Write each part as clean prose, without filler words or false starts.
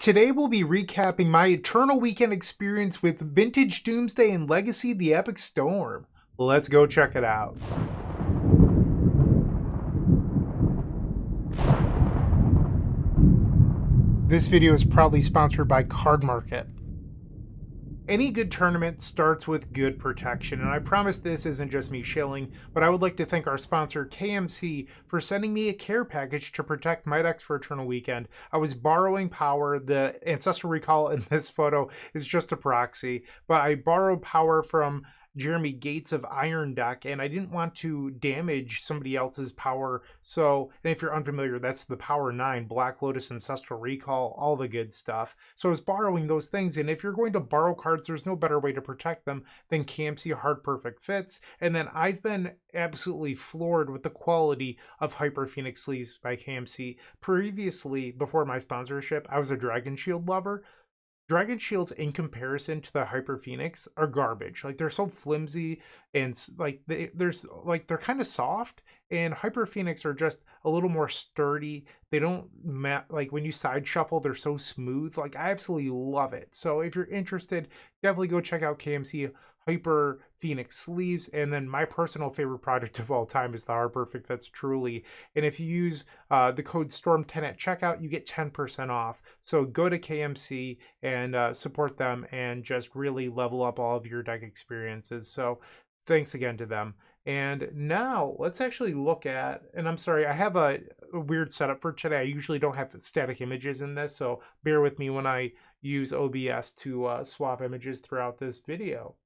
Today we'll be recapping my Eternal Weekend experience with Vintage Doomsday and Legacy the Epic Storm. Let's go check it out. This video is proudly sponsored by Card Market. Any good tournament starts with good protection, and I promise this isn't just me shilling, but I would like to thank our sponsor KMC for sending me a care package to protect my decks for Eternal Weekend. I was borrowing power. The Ancestral Recall in this photo is just a proxy, but I borrowed power from Jeremy Gates of Iron Deck, and I didn't want to damage somebody else's power. So, and if you're unfamiliar, that's the Power 9, Black Lotus, Ancestral Recall, all the good stuff. So I was borrowing those things, and if you're going to borrow cards, there's no better way to protect them than KMC Hard Perfect Fits. And then I've been absolutely floored with the quality of Hyper Phoenix Sleeves by KMC. Previously, before my sponsorship, I was a Dragon Shield lover. Dragon Shields, in comparison to the Hyper Phoenix, are garbage. Like, they're so flimsy, and like they're kind of soft, and Hyper Phoenix are just a little more sturdy. They don't like when you side shuffle, they're so smooth. Like, I absolutely love it. So if you're interested, definitely go check out KMC Hyper Phoenix Sleeves. And then my personal favorite product of all time is the Hard Perfect Fits Truly. And if you use the code STORM10 at checkout, you get 10% off. So go to KMC and support them and just really level up all of your deck experiences. So thanks again to them. And now let's actually look at, and I'm sorry, I have a weird setup for today. I usually don't have static images in this, so bear with me when I use OBS to swap images throughout this video.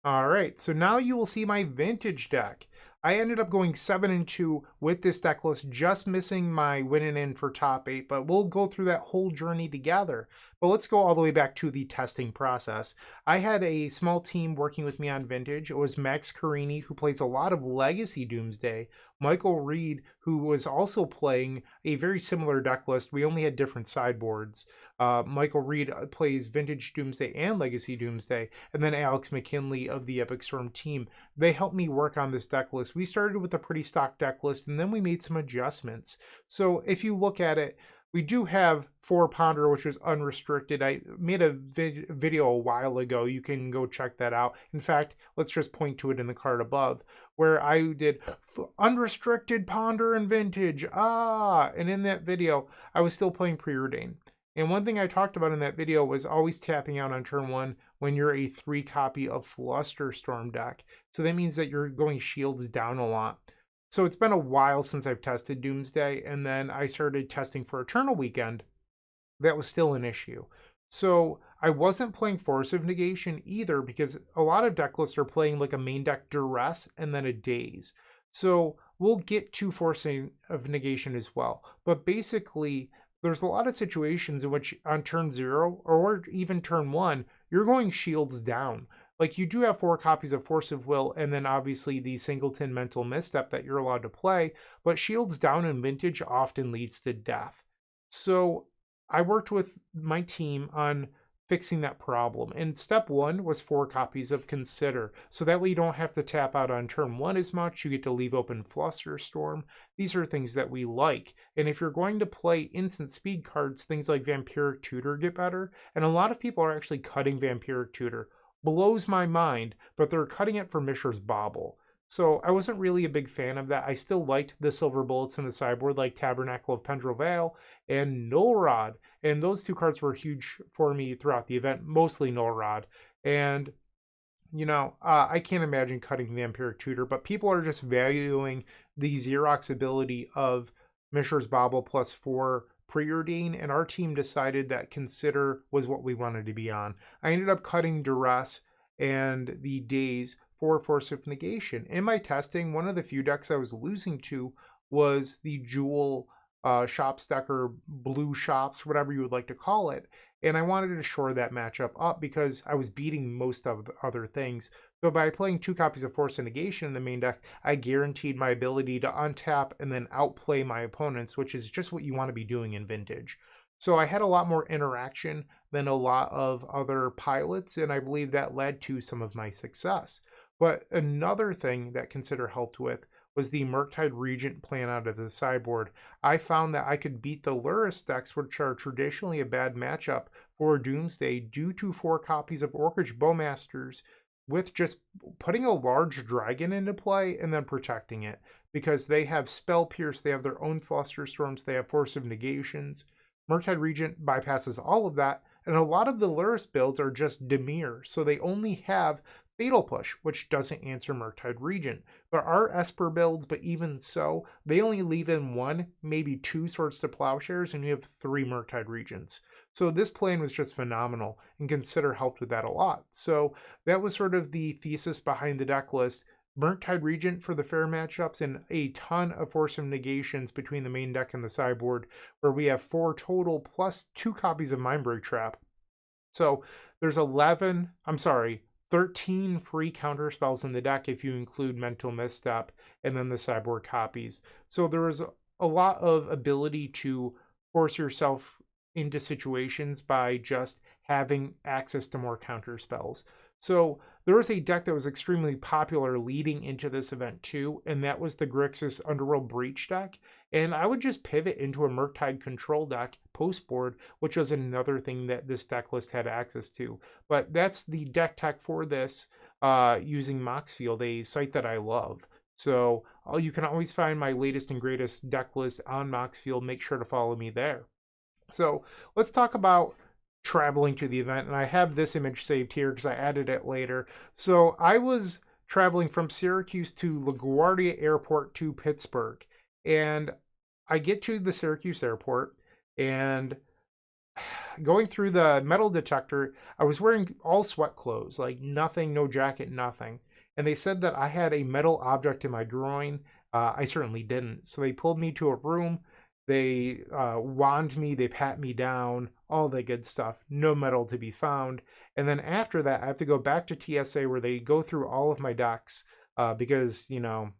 All right, so now you will see my vintage deck. I ended up going 7-2 with this deck list, just missing my winning in for top 8, but we'll go through that whole journey together. But let's go all the way back to the testing process. I had a small team working with me on vintage. It was Max Carini, who plays a lot of Legacy Doomsday, Michael Reed, who was also playing a very similar deck list. We only had different sideboards. Michael Reed plays Vintage Doomsday and Legacy Doomsday, and then Alex McKinley of the Epic Storm team. They helped me work on this deck list. We started with a pretty stock deck list, and then we made some adjustments. So if you look at it, we do have 4 Ponder, which is unrestricted. I made a video a while ago. You can go check that out. In fact, let's just point to it in the card above, where I did unrestricted Ponder and Vintage. And in that video, I was still playing Preordain. And one thing I talked about in that video was always tapping out on turn 1 when you're a 3 copy of Flusterstorm deck. So that means that you're going shields down a lot. So it's been a while since I've tested Doomsday, and then I started testing for Eternal Weekend. That was still an issue. So I wasn't playing Force of Negation either, because a lot of deck lists are playing like a main deck Duress and then a Daze. So we'll get to Force of Negation as well. But basically, there's a lot of situations in which on turn 0 or even turn 1, you're going shields down. Like, you do have 4 copies of Force of Will, and then obviously the Singleton Mental Misstep that you're allowed to play, but shields down in Vintage often leads to death. So I worked with my team on fixing that problem. And step 1 was 4 copies of Consider. So that way you don't have to tap out on turn 1 as much. You get to leave open Flusterstorm. These are things that we like. And if you're going to play instant speed cards, things like Vampiric Tutor get better. And a lot of people are actually cutting Vampiric Tutor. Blows my mind, but they're cutting it for Mishra's Bauble. So I wasn't really a big fan of that. I still liked the silver bullets in the sideboard, like Tabernacle of Pendrell Vale and Null Rod. And those 2 cards were huge for me throughout the event, mostly Null Rod. And, you know, I can't imagine cutting Vampiric Tutor, but people are just valuing the Xerox ability of Mishra's Bauble plus 4 Preordain, and our team decided that Consider was what we wanted to be on. I ended up cutting Duress and the Daze for Force of Negation. In my testing, one of the few decks I was losing to was the Jewel Shops deck, or Blue Shops, whatever you would like to call it. And I wanted to shore that matchup up because I was beating most of the other things. So by playing 2 copies of Force of Negation in the main deck, I guaranteed my ability to untap and then outplay my opponents, which is just what you want to be doing in Vintage. So I had a lot more interaction than a lot of other pilots, and I believe that led to some of my success. But another thing that Consider helped with was the Murktide Regent plan out of the sideboard. I found that I could beat the Lurrus decks, which are traditionally a bad matchup for Doomsday, due to 4 copies of Orcish Bowmasters, with just putting a large dragon into play and then protecting it, because they have Spell Pierce, they have their own Flusterstorms, they have Force of Negations. Murktide Regent bypasses all of that, and a lot of the Lurrus builds are just Dimir, so they only have Fatal Push, which doesn't answer Murktide Regent. There are Esper builds, but even so, they only leave in 1, maybe 2 Swords to Plowshares, and you have 3 Murktide Regents. So this plan was just phenomenal, and Consider helped with that a lot. So that was sort of the thesis behind the deck list. Murktide Regent for the fair matchups, and a ton of Force of Negations between the main deck and the sideboard, where we have 4 total plus 2 copies of Mindbreak Trap. So there's 13 free counter spells in the deck if you include Mental Misstep and then the sideboard copies. So there was a lot of ability to force yourself into situations by just having access to more counter spells. So there was a deck that was extremely popular leading into this event too, and that was the Grixis Underworld Breach deck. And I would just pivot into a Murktide control deck post-board, which was another thing that this deck list had access to. But that's the deck tech for this, using Moxfield, a site that I love. So you can always find my latest and greatest deck list on Moxfield. Make sure to follow me there. So let's talk about traveling to the event, and I have this image saved here because I added it later. So I was traveling from Syracuse to LaGuardia Airport to Pittsburgh, and I get to the Syracuse airport, and going through the metal detector, I was wearing all sweat clothes, like nothing, no jacket, nothing. And they said that I had a metal object in my groin. I certainly didn't. So they pulled me to a room. They wand me, they pat me down, all the good stuff. No metal to be found. And then after that, I have to go back to TSA where they go through all of my decks because, you know,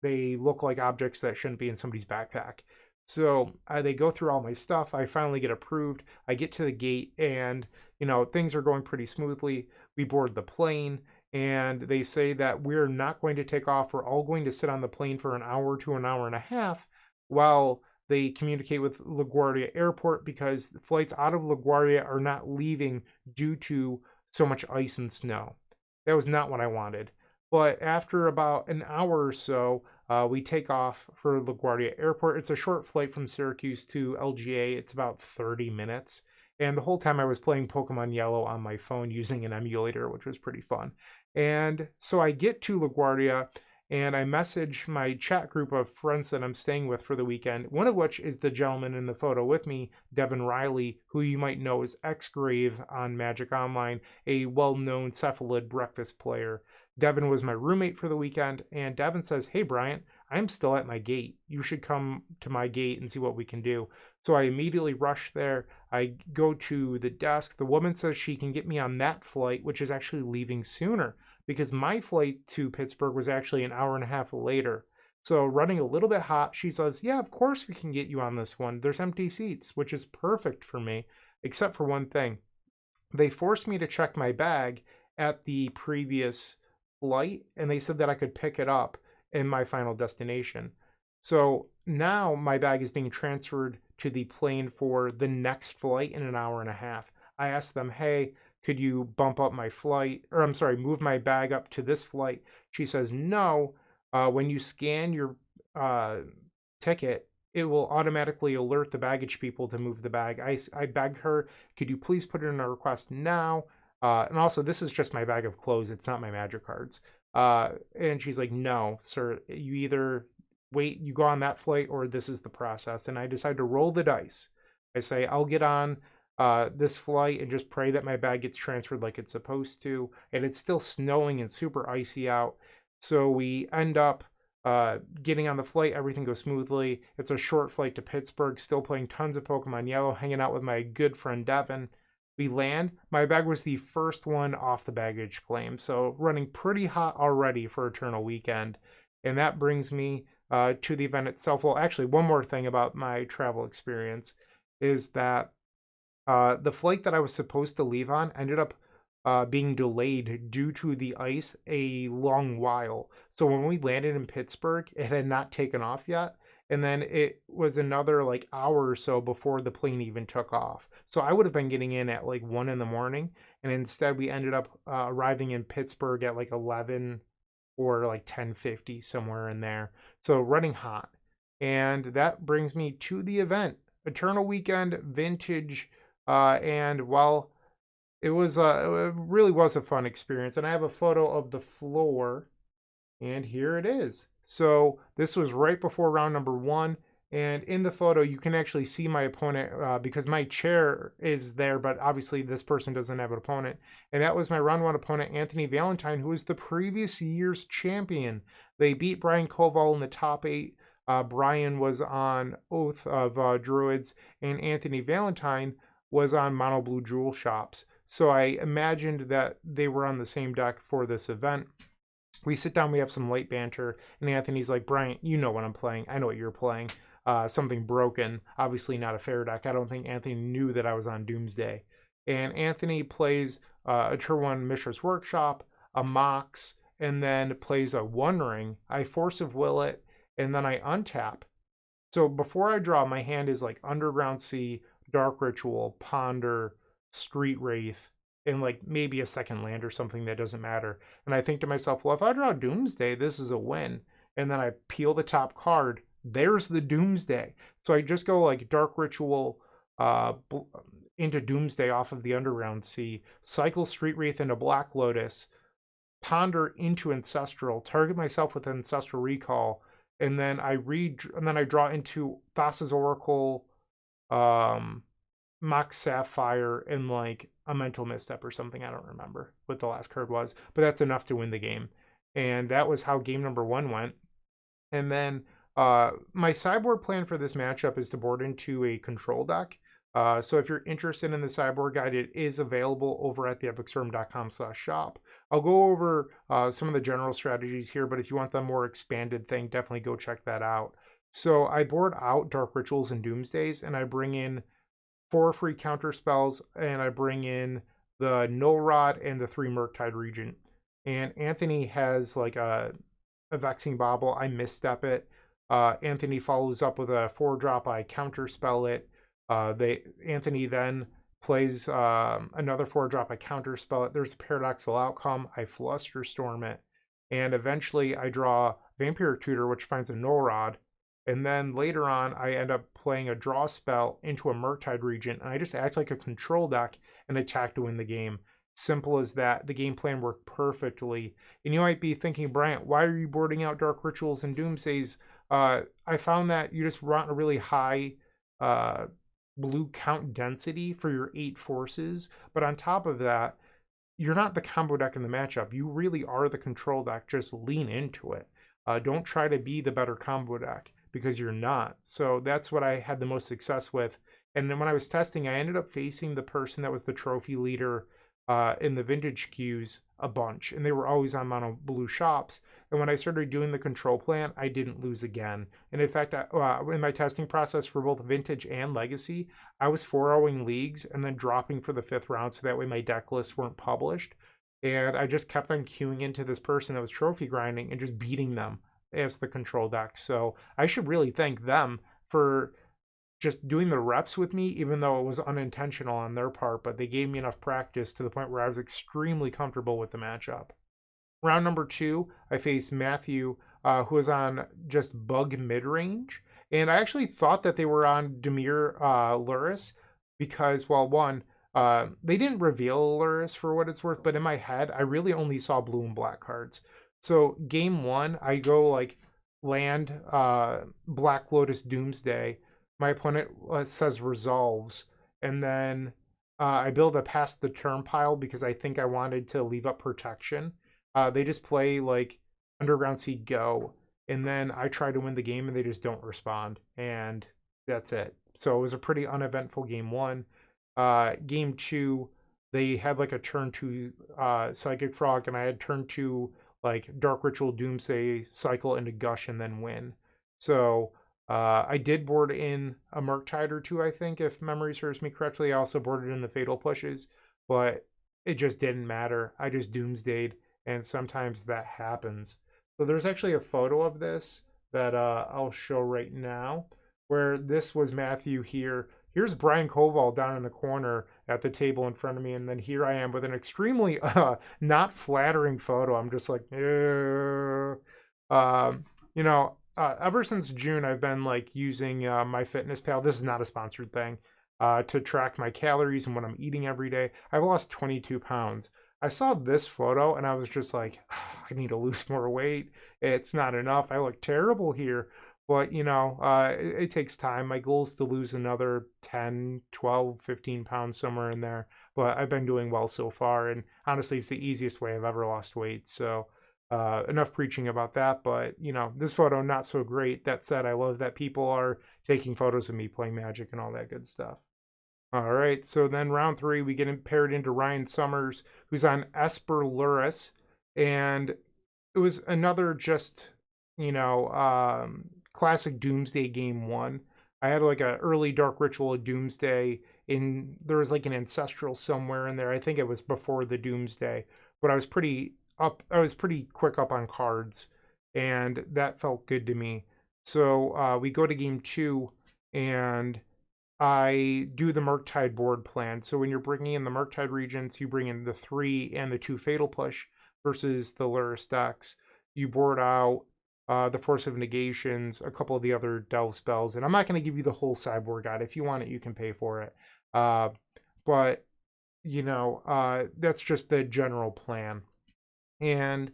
they look like objects that shouldn't be in somebody's backpack. So they go through all my stuff. I finally get approved. I get to the gate and, you know, things are going pretty smoothly. We board the plane and they say that we're not going to take off. We're all going to sit on the plane for an hour to an hour and a half while they communicate with LaGuardia Airport, because the flights out of LaGuardia are not leaving due to so much ice and snow. That was not what I wanted. But after about an hour or so, we take off for LaGuardia Airport. It's a short flight from Syracuse to LGA. It's about 30 minutes. And the whole time I was playing Pokemon Yellow on my phone using an emulator, which was pretty fun. And so I get to LaGuardia, and I message my chat group of friends that I'm staying with for the weekend, one of which is the gentleman in the photo with me, Devin Riley, who you might know as X-Grave on Magic Online, a well-known cephalid breakfast player. Devin was my roommate for the weekend, and Devin says, "Hey, Bryant, I'm still at my gate. You should come to my gate and see what we can do." So I immediately rush there. I go to the desk. The woman says she can get me on that flight, which is actually leaving sooner, because my flight to Pittsburgh was actually an hour and a half later. So running a little bit hot, she says, "Yeah, of course we can get you on this one. There's empty seats," which is perfect for me, except for one thing. They forced me to check my bag at the previous flight, and they said that I could pick it up in my final destination. So now my bag is being transferred to the plane for the next flight in an hour and a half. I asked them, "Hey, could you bump up my flight, or I'm sorry, move my bag up to this flight?" She says, "No, when you scan your ticket, it will automatically alert the baggage people to move the bag." I begged her, "Could you please put in a request now? And also, this is just my bag of clothes. It's not my magic cards." And she's like, "No, sir, you either wait, you go on that flight, or this is the process." And I decide to roll the dice. I say, I'll get on this flight and just pray that my bag gets transferred like it's supposed to. And it's still snowing and super icy out. So we end up getting on the flight. Everything goes smoothly. It's a short flight to Pittsburgh, still playing tons of Pokemon Yellow, hanging out with my good friend Devin. We land. My bag was the first one off the baggage claim, so running pretty hot already for Eternal Weekend. And that brings me to the event itself. Well, actually, one more thing about my travel experience is that the flight that I was supposed to leave on ended up being delayed due to the ice a long while. So when we landed in Pittsburgh, it had not taken off yet. And then it was another like hour or so before the plane even took off. So I would have been getting in at like 1 in the morning. And instead we ended up arriving in Pittsburgh at like 11 or like 10:50, somewhere in there. So running hot. And that brings me to the event, Eternal Weekend Vintage. And while it really was a fun experience, and I have a photo of the floor, and here it is. So this was right before round number 1, and in the photo you can actually see my opponent because my chair is there, but obviously this person doesn't have an opponent, and that was my round 1 opponent, Anthony Valentine, who was the previous year's champion. They beat Brian Cook in the top 8. Brian was on Oath of Druids, and Anthony Valentine was on Mono Blue Jewel Shops. So I imagined that they were on the same deck for this event. We sit down, we have some light banter, and Anthony's like, Bryant, you know what I'm playing. I know what you're playing. Something broken, obviously not a fair deck. I don't think Anthony knew that I was on Doomsday. And Anthony plays a Turn 1 Mishra's Workshop, a Mox, and then plays a One Ring. I Force of Will it, and then I untap. So before I draw, my hand is like Underground Sea, Dark Ritual, Ponder, Street Wraith, and like maybe a second land or something that doesn't matter. And I think to myself, well, if I draw Doomsday, this is a win. And then I peel the top card. There's the Doomsday. So I just go like Dark Ritual into Doomsday off of the Underground Sea, cycle Street Wraith into Black Lotus, Ponder into Ancestral, target myself with Ancestral Recall, and then I draw into Thassa's Oracle, Mox Sapphire, and like a Mental Misstep or something. I don't remember what the last card was, but that's enough to win the game. And that was how game number 1 went. And then my sideboard plan for this matchup is to board into a control deck. So if you're interested in the sideboard guide, it is available over at theepicstorm.com/shop. I'll go over some of the general strategies here, but if you want the more expanded thing, definitely go check that out. So I board out Dark Rituals and Doomsdays, and I bring in 4 free counter spells, and I bring in the Null Rod and the 3 Murktide Regent. And Anthony has like a Vexing Bauble. I misstep it. Anthony follows up with a 4-drop. I counter spell it. Anthony then plays another 4-drop. I counter spell it. There's a Paradoxical Outcome. I Flusterstorm it. And eventually I draw Vampire Tutor, which finds a Null Rod. And then later on, I end up playing a draw spell into a Murktide Regent, and I just act like a control deck and attack to win the game. Simple as that. The game plan worked perfectly. And you might be thinking, Bryant, why are you boarding out Dark Rituals and Doomsdays? I found that you just want a really high blue count density for your 8 forces, but on top of that, you're not the combo deck in the matchup. You really are the control deck. Just lean into it. Don't try to be the better combo deck, because you're not. So that's what I had the most success with. And then when I was testing, I ended up facing the person that was the trophy leader in the vintage queues a bunch, and they were always on Mono Blue Shops. And when I started doing the control plan, I didn't lose again. And in fact, in my testing process for both vintage and legacy, I was 4-0ing leagues and then dropping for the 5th round, so that way my deck lists weren't published. And I just kept on queuing into this person that was trophy grinding and just beating them as the control deck. So I should really thank them for just doing the reps with me, even though it was unintentional on their part, but they gave me enough practice to the point where I was extremely comfortable with the matchup. Round number 2, I faced Matthew, who was on just bug mid-range, and I actually thought that they were on Dimir Lurrus, because, well, one, they didn't reveal Lurrus for what it's worth, but in my head, I really only saw blue and black cards. So game 1, I go like land Black Lotus Doomsday. My opponent says resolves, and then I build a past the turn pile because I think I wanted to leave up protection. They just play like Underground Sea Go, and then I try to win the game and they just don't respond, and that's it. So it was a pretty uneventful game 1. Game 2, they had like a turn 2 Psychic Frog, and I had turn 2 like Dark Ritual Doomsday, cycle into Gush, and then win. So I did board in a Murktide or 2, I think, if memory serves me correctly. I also boarded in the Fatal Pushes, but it just didn't matter. I just doomsdayed, and sometimes that happens. So there's actually a photo of this that I'll show right now, where this was Matthew here. Here's Brian Koval down in the corner at the table in front of me, and then here I am with an extremely not flattering photo. I'm just like, you know, ever since June, I've been like using MyFitnessPal. This is not a sponsored thing. To track my calories and what I'm eating every day. I've lost 22 pounds. I saw this photo and I was just like, I need to lose more weight. It's not enough. I look terrible here. But, you know, it takes time. My goal is to lose another 10, 12, 15 pounds, somewhere in there. But I've been doing well so far. And honestly, it's the easiest way I've ever lost weight. So enough preaching about that. But, you know, this photo, not so great. That said, I love that people are taking photos of me playing Magic and all that good stuff. All right, so then round 3, we get paired into Ryan Summers, who's on Esper Lurrus, and it was another just, you know, classic Doomsday game 1. I had like an early Dark Ritual of Doomsday, there was like an Ancestral somewhere in there. I think it was before the Doomsday, but I was pretty quick up on cards, and that felt good to me. So we go to game 2, and I do the Murktide board plan. So when you're bringing in the Murktide Regents, you bring in the 3 and the 2 Fatal Push versus the Lurrus decks. You board out the Force of Negations, a couple of the other Delve spells, and I'm not going to give you the whole sideboard guide. If you want it, you can pay for it. But, you know, that's just the general plan. And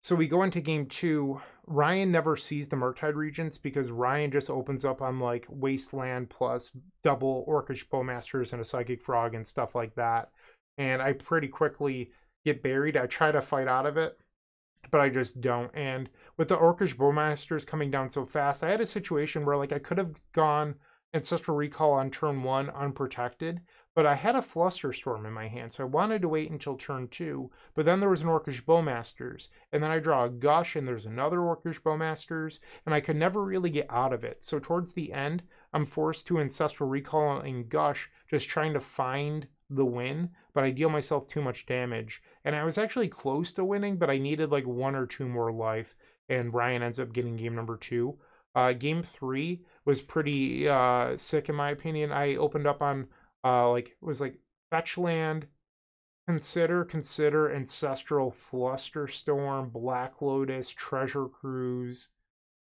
so we go into game 2. Ryan never sees the Murktide Regents because Ryan just opens up on like Wasteland plus double Orcish Bowmasters and a Psychic Frog and stuff like that. And I pretty quickly get buried. I try to fight out of it, but I just don't. And with the Orcish Bowmasters coming down so fast, I had a situation where like I could have gone Ancestral Recall on turn 1 unprotected, but I had a Flusterstorm in my hand, so I wanted to wait until turn 2, but then there was an Orcish Bowmasters, and then I draw a Gush, and there's another Orcish Bowmasters, and I could never really get out of it. So towards the end, I'm forced to Ancestral Recall and Gush, just trying to find the win, but I deal myself too much damage. And I was actually close to winning, but I needed like 1 or 2 more life, and Ryan ends up getting game number 2. Game 3 was pretty sick in my opinion. I opened up on it was like Fetchland, Consider, Ancestral, Flusterstorm, Black Lotus, Treasure Cruise,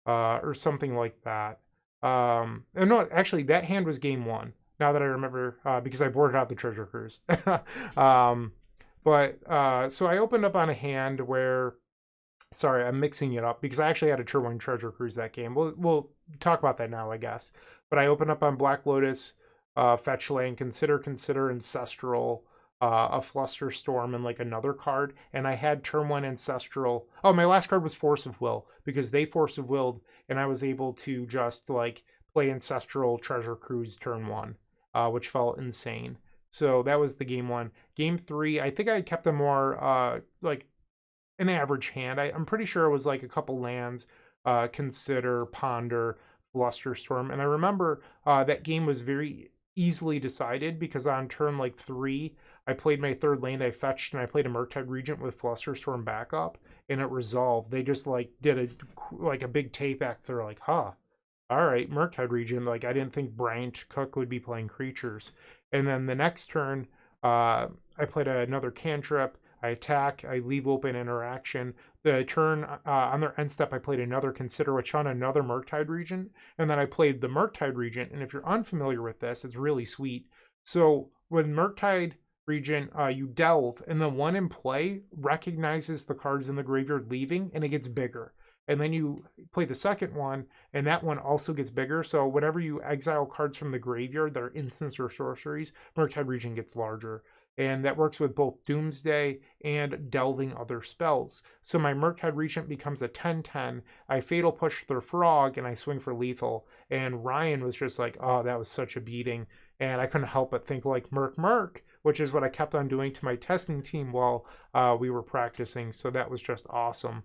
or something like that. And no, actually, that hand was game 1. Now that I remember, because I boarded out the Treasure Cruise. So I opened up on a hand where, sorry, I'm mixing it up because I actually had a turn 1 Treasure Cruise that game. We'll talk about that now, I guess. But I opened up on Black Lotus, Fetchland, Consider, Ancestral, a Flusterstorm, and like another card. And I had turn 1 Ancestral. Oh, my last card was Force of Will because they Force of Willed, and I was able to just like play Ancestral Treasure Cruise turn 1, which felt insane. So that was the game 1. Game 3, I think I kept a more like an average hand. I'm pretty sure it was like a couple lands, Consider, Ponder, Flusterstorm. And I remember that game was very easily decided because on turn like 3, I played my 3rd land, I fetched, and I played a Murktide Regent with Flusterstorm backup, and it resolved. They just like did a big tape back. They're like, all right, Murktide Regent. Like, I didn't think Bryant Cook would be playing creatures. And then the next turn, I played another cantrip. I attack, I leave open interaction. The turn on their end step, I played another Consider, which found another Murktide Regent. And then I played the Murktide Regent. And if you're unfamiliar with this, it's really sweet. So when Murktide Regent, you delve, and the one in play recognizes the cards in the graveyard leaving, and it gets bigger. And then you play the second one, and that one also gets bigger. So whenever you exile cards from the graveyard that are instants or sorceries, Murktide Regent gets larger. And that works with both Doomsday and delving other spells. So my Murktide Regent becomes a 10/10. I Fatal Push their Frog, and I swing for lethal. And Ryan was just like, oh, that was such a beating. And I couldn't help but think like Merc, which is what I kept on doing to my testing team while we were practicing. So that was just awesome.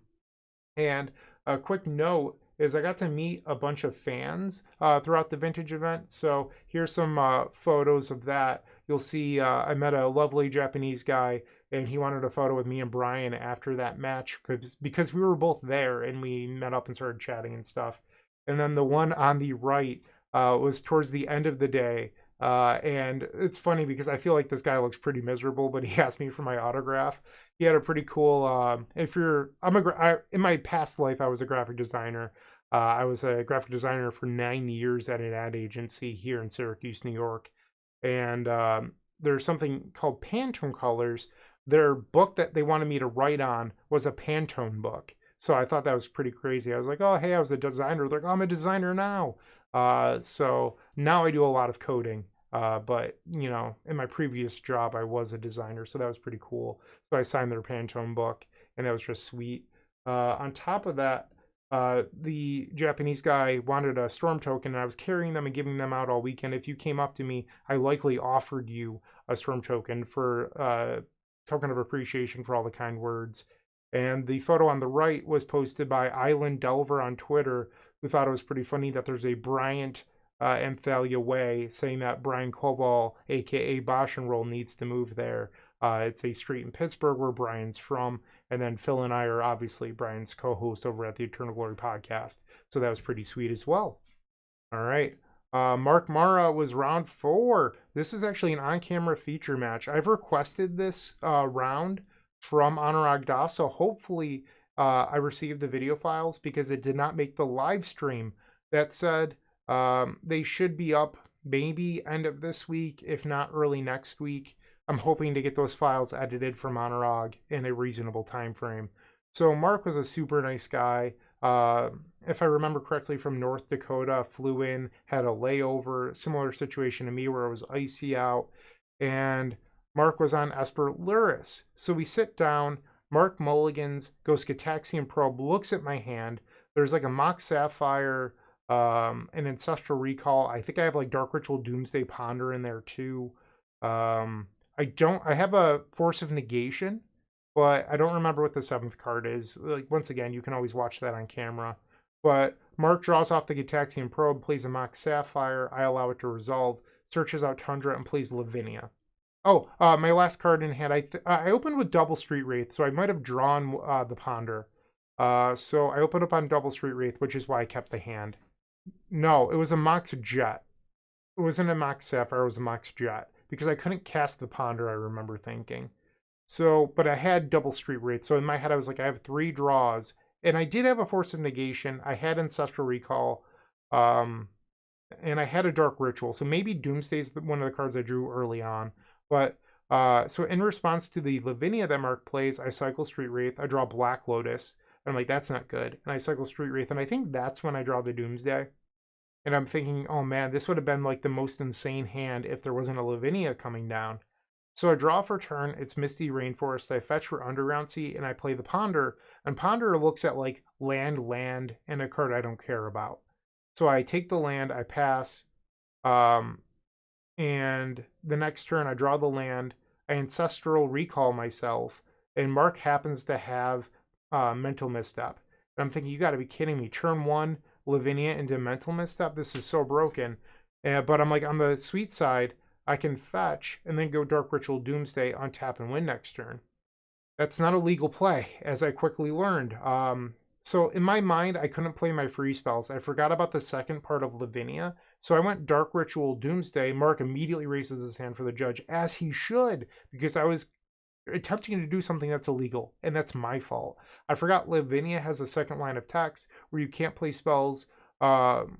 And a quick note is I got to meet a bunch of fans throughout the Vintage event. So here's some photos of that. you'll see I met a lovely Japanese guy, and he wanted a photo with me and Brian after that match because we were both there, and we met up and started chatting and stuff. And then the one on the right was towards the end of the day. And it's funny because I feel like this guy looks pretty miserable, but he asked me for my autograph. He had a pretty cool, in my past life, I was a graphic designer. I was a graphic designer for 9 years at an ad agency here in Syracuse, New York. And there's something called Pantone Colors. Their book that they wanted me to write on was a Pantone book. So I thought that was pretty crazy. I was like, oh, hey, I was a designer. They're like, oh, I'm a designer now. So now I do a lot of coding. But, you know, in my previous job, I was a designer. So that was pretty cool. So I signed their Pantone book, and that was just sweet. On top of that, the Japanese guy wanted a storm token, and I was carrying them and giving them out all weekend. If you came up to me, I likely offered you a storm token for token of appreciation for all the kind words. And the photo on the right was posted by Island Delver on Twitter, who thought it was pretty funny that there's a Bryant and Thalia Way saying that Brian Koval, aka Bosch and Roll, needs to move there. It's a street in Pittsburgh where Brian's from. And then Phil and I are obviously Brian's co-host over at the Eternal Glory podcast. So that was pretty sweet as well. All right. Mark Marra was round 4. This is actually an on-camera feature match. I've requested this round from Anurag Das, so hopefully I received the video files because it did not make the live stream. That said, they should be up maybe end of this week, if not early next week. I'm hoping to get those files edited from Anurag in a reasonable time frame. So Mark was a super nice guy. If I remember correctly, from North Dakota, flew in, had a layover, similar situation to me where it was icy out. And Mark was on Esper Lurrus. So we sit down, Mark mulligans, goes Gataxian Probe, looks at my hand. There's like a Mox Sapphire, an Ancestral Recall. I think I have like Dark Ritual Doomsday Ponder in there too. I have a Force of Negation, but I don't remember what the 7th card is. Like, once again, you can always watch that on camera. But Mark draws off the Gataxian Probe, plays a Mox Sapphire. I allow it to resolve, searches out Tundra, and plays Lavinia. Oh, my last card in hand, I opened with double Street Wraith, so I might have drawn the Ponder. So I opened up on double Street Wraith, which is why I kept the hand. No, it was a Mox Jet. It wasn't a Mox Sapphire, it was a Mox Jet. Because I couldn't cast the Ponder, I remember thinking. So, but I had double Street Wraith, so in my head I was like, I have 3 draws. And I did have a Force of Negation, I had Ancestral Recall, and I had a Dark Ritual. So maybe Doomsday's one of the cards I drew early on. But, so in response to the Lavinia that Mark plays, I cycle Street Wraith, I draw Black Lotus, and I'm like, that's not good. And I cycle Street Wraith, and I think that's when I draw the Doomsday. And I'm thinking, oh man, this would have been like the most insane hand if there wasn't a Lavinia coming down. So I draw for turn, it's Misty Rainforest, I fetch for Underground Sea, and I play the Ponder. And Ponder looks at like land, and a card I don't care about. So I take the land, I pass, and the next turn I draw the land, I Ancestral Recall myself, and Mark happens to have Mental Misstep. And I'm thinking, you gotta be kidding me. Turn 1, Lavinia into Mental Misstep? This is so broken. But I'm like, on the sweet side, I can fetch and then go Dark Ritual Doomsday, untap, and win next turn. That's not a legal play, as I quickly learned. So in my mind, I couldn't play my free spells. I forgot about the second part of Lavinia. So I went Dark Ritual Doomsday. Mark immediately raises his hand for the judge, as he should, because I was attempting to do something that's illegal, and that's my fault. I forgot Lavinia has a second line of text where you can't play spells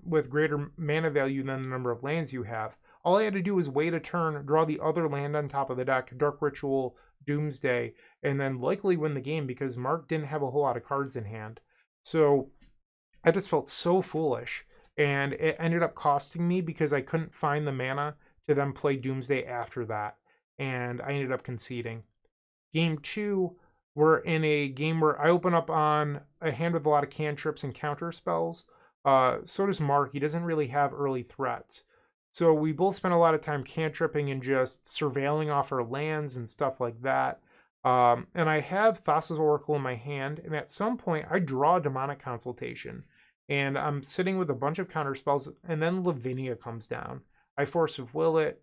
with greater mana value than the number of lands you have. All I had to do was wait a turn, draw the other land on top of the deck, Dark Ritual, Doomsday, and then likely win the game because Mark didn't have a whole lot of cards in hand. So I just felt so foolish, and it ended up costing me because I couldn't find the mana to then play Doomsday after that, and I ended up conceding. Game 2, we're in a game where I open up on a hand with a lot of cantrips and counter spells. So does Mark. He doesn't really have early threats. So we both spent a lot of time cantripping and just surveilling off our lands and stuff like that. And I have Thassa's Oracle in my hand, and at some point I draw Demonic Consultation. And I'm sitting with a bunch of counter spells, and then Lavinia comes down. I Force of Will it.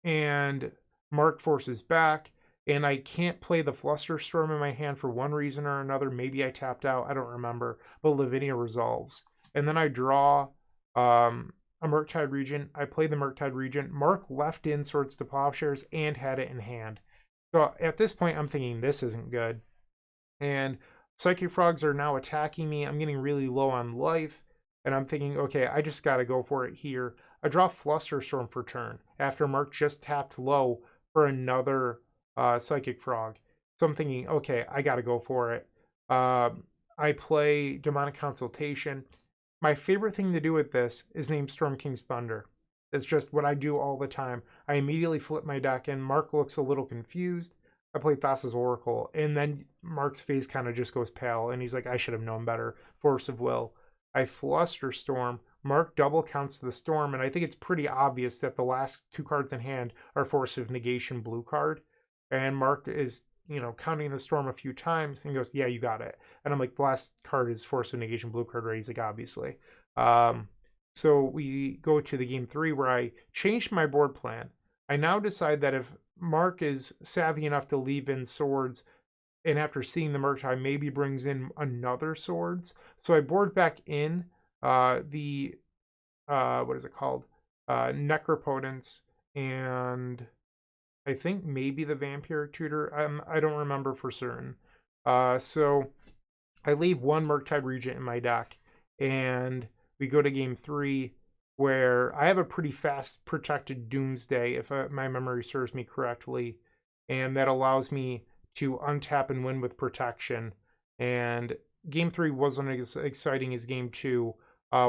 and Mark forces back, and I can't play the Flusterstorm in my hand for one reason or another. Maybe I tapped out, I don't remember, but Lavinia resolves. And then I draw a Murktide Regent. I play the Murktide Regent. Mark left in Swords to Plowshares and had it in hand. So at this point, I'm thinking this isn't good. And Psychic Frogs are now attacking me. I'm getting really low on life. And I'm thinking, okay, I just got to go for it here. I draw Flusterstorm for turn after Mark just tapped low for another Psychic Frog. So I'm thinking, okay, I got to go for it. I play Demonic Consultation. My favorite thing to do with this is name Storm King's Thunder. It's just what I do all the time. I immediately flip my deck and Mark looks a little confused. I play Thassa's Oracle, and then Mark's face kind of just goes pale, and he's like, I should have known better. Force of Will. I Flusterstorm. Mark double counts the storm, and I think it's pretty obvious that the last two cards in hand are Force of Negation blue card. And Mark is, counting the storm a few times and goes, yeah, you got it. And I'm like, the last card is Force of Negation blue card, right? He's like, obviously. So we go to the game 3 where I changed my board plan. I now decide that if Mark is savvy enough to leave in swords, and after seeing the Murktide, maybe brings in another swords. So I board back in the what is it called? Necropotence, and I think maybe the Vampiric Tutor. I don't remember for certain. So I leave one Murktide Regent in my deck, and we go to game 3, where I have a pretty fast protected Doomsday, if my memory serves me correctly, and that allows me to untap and win with protection. And game 3 wasn't as exciting as game 2,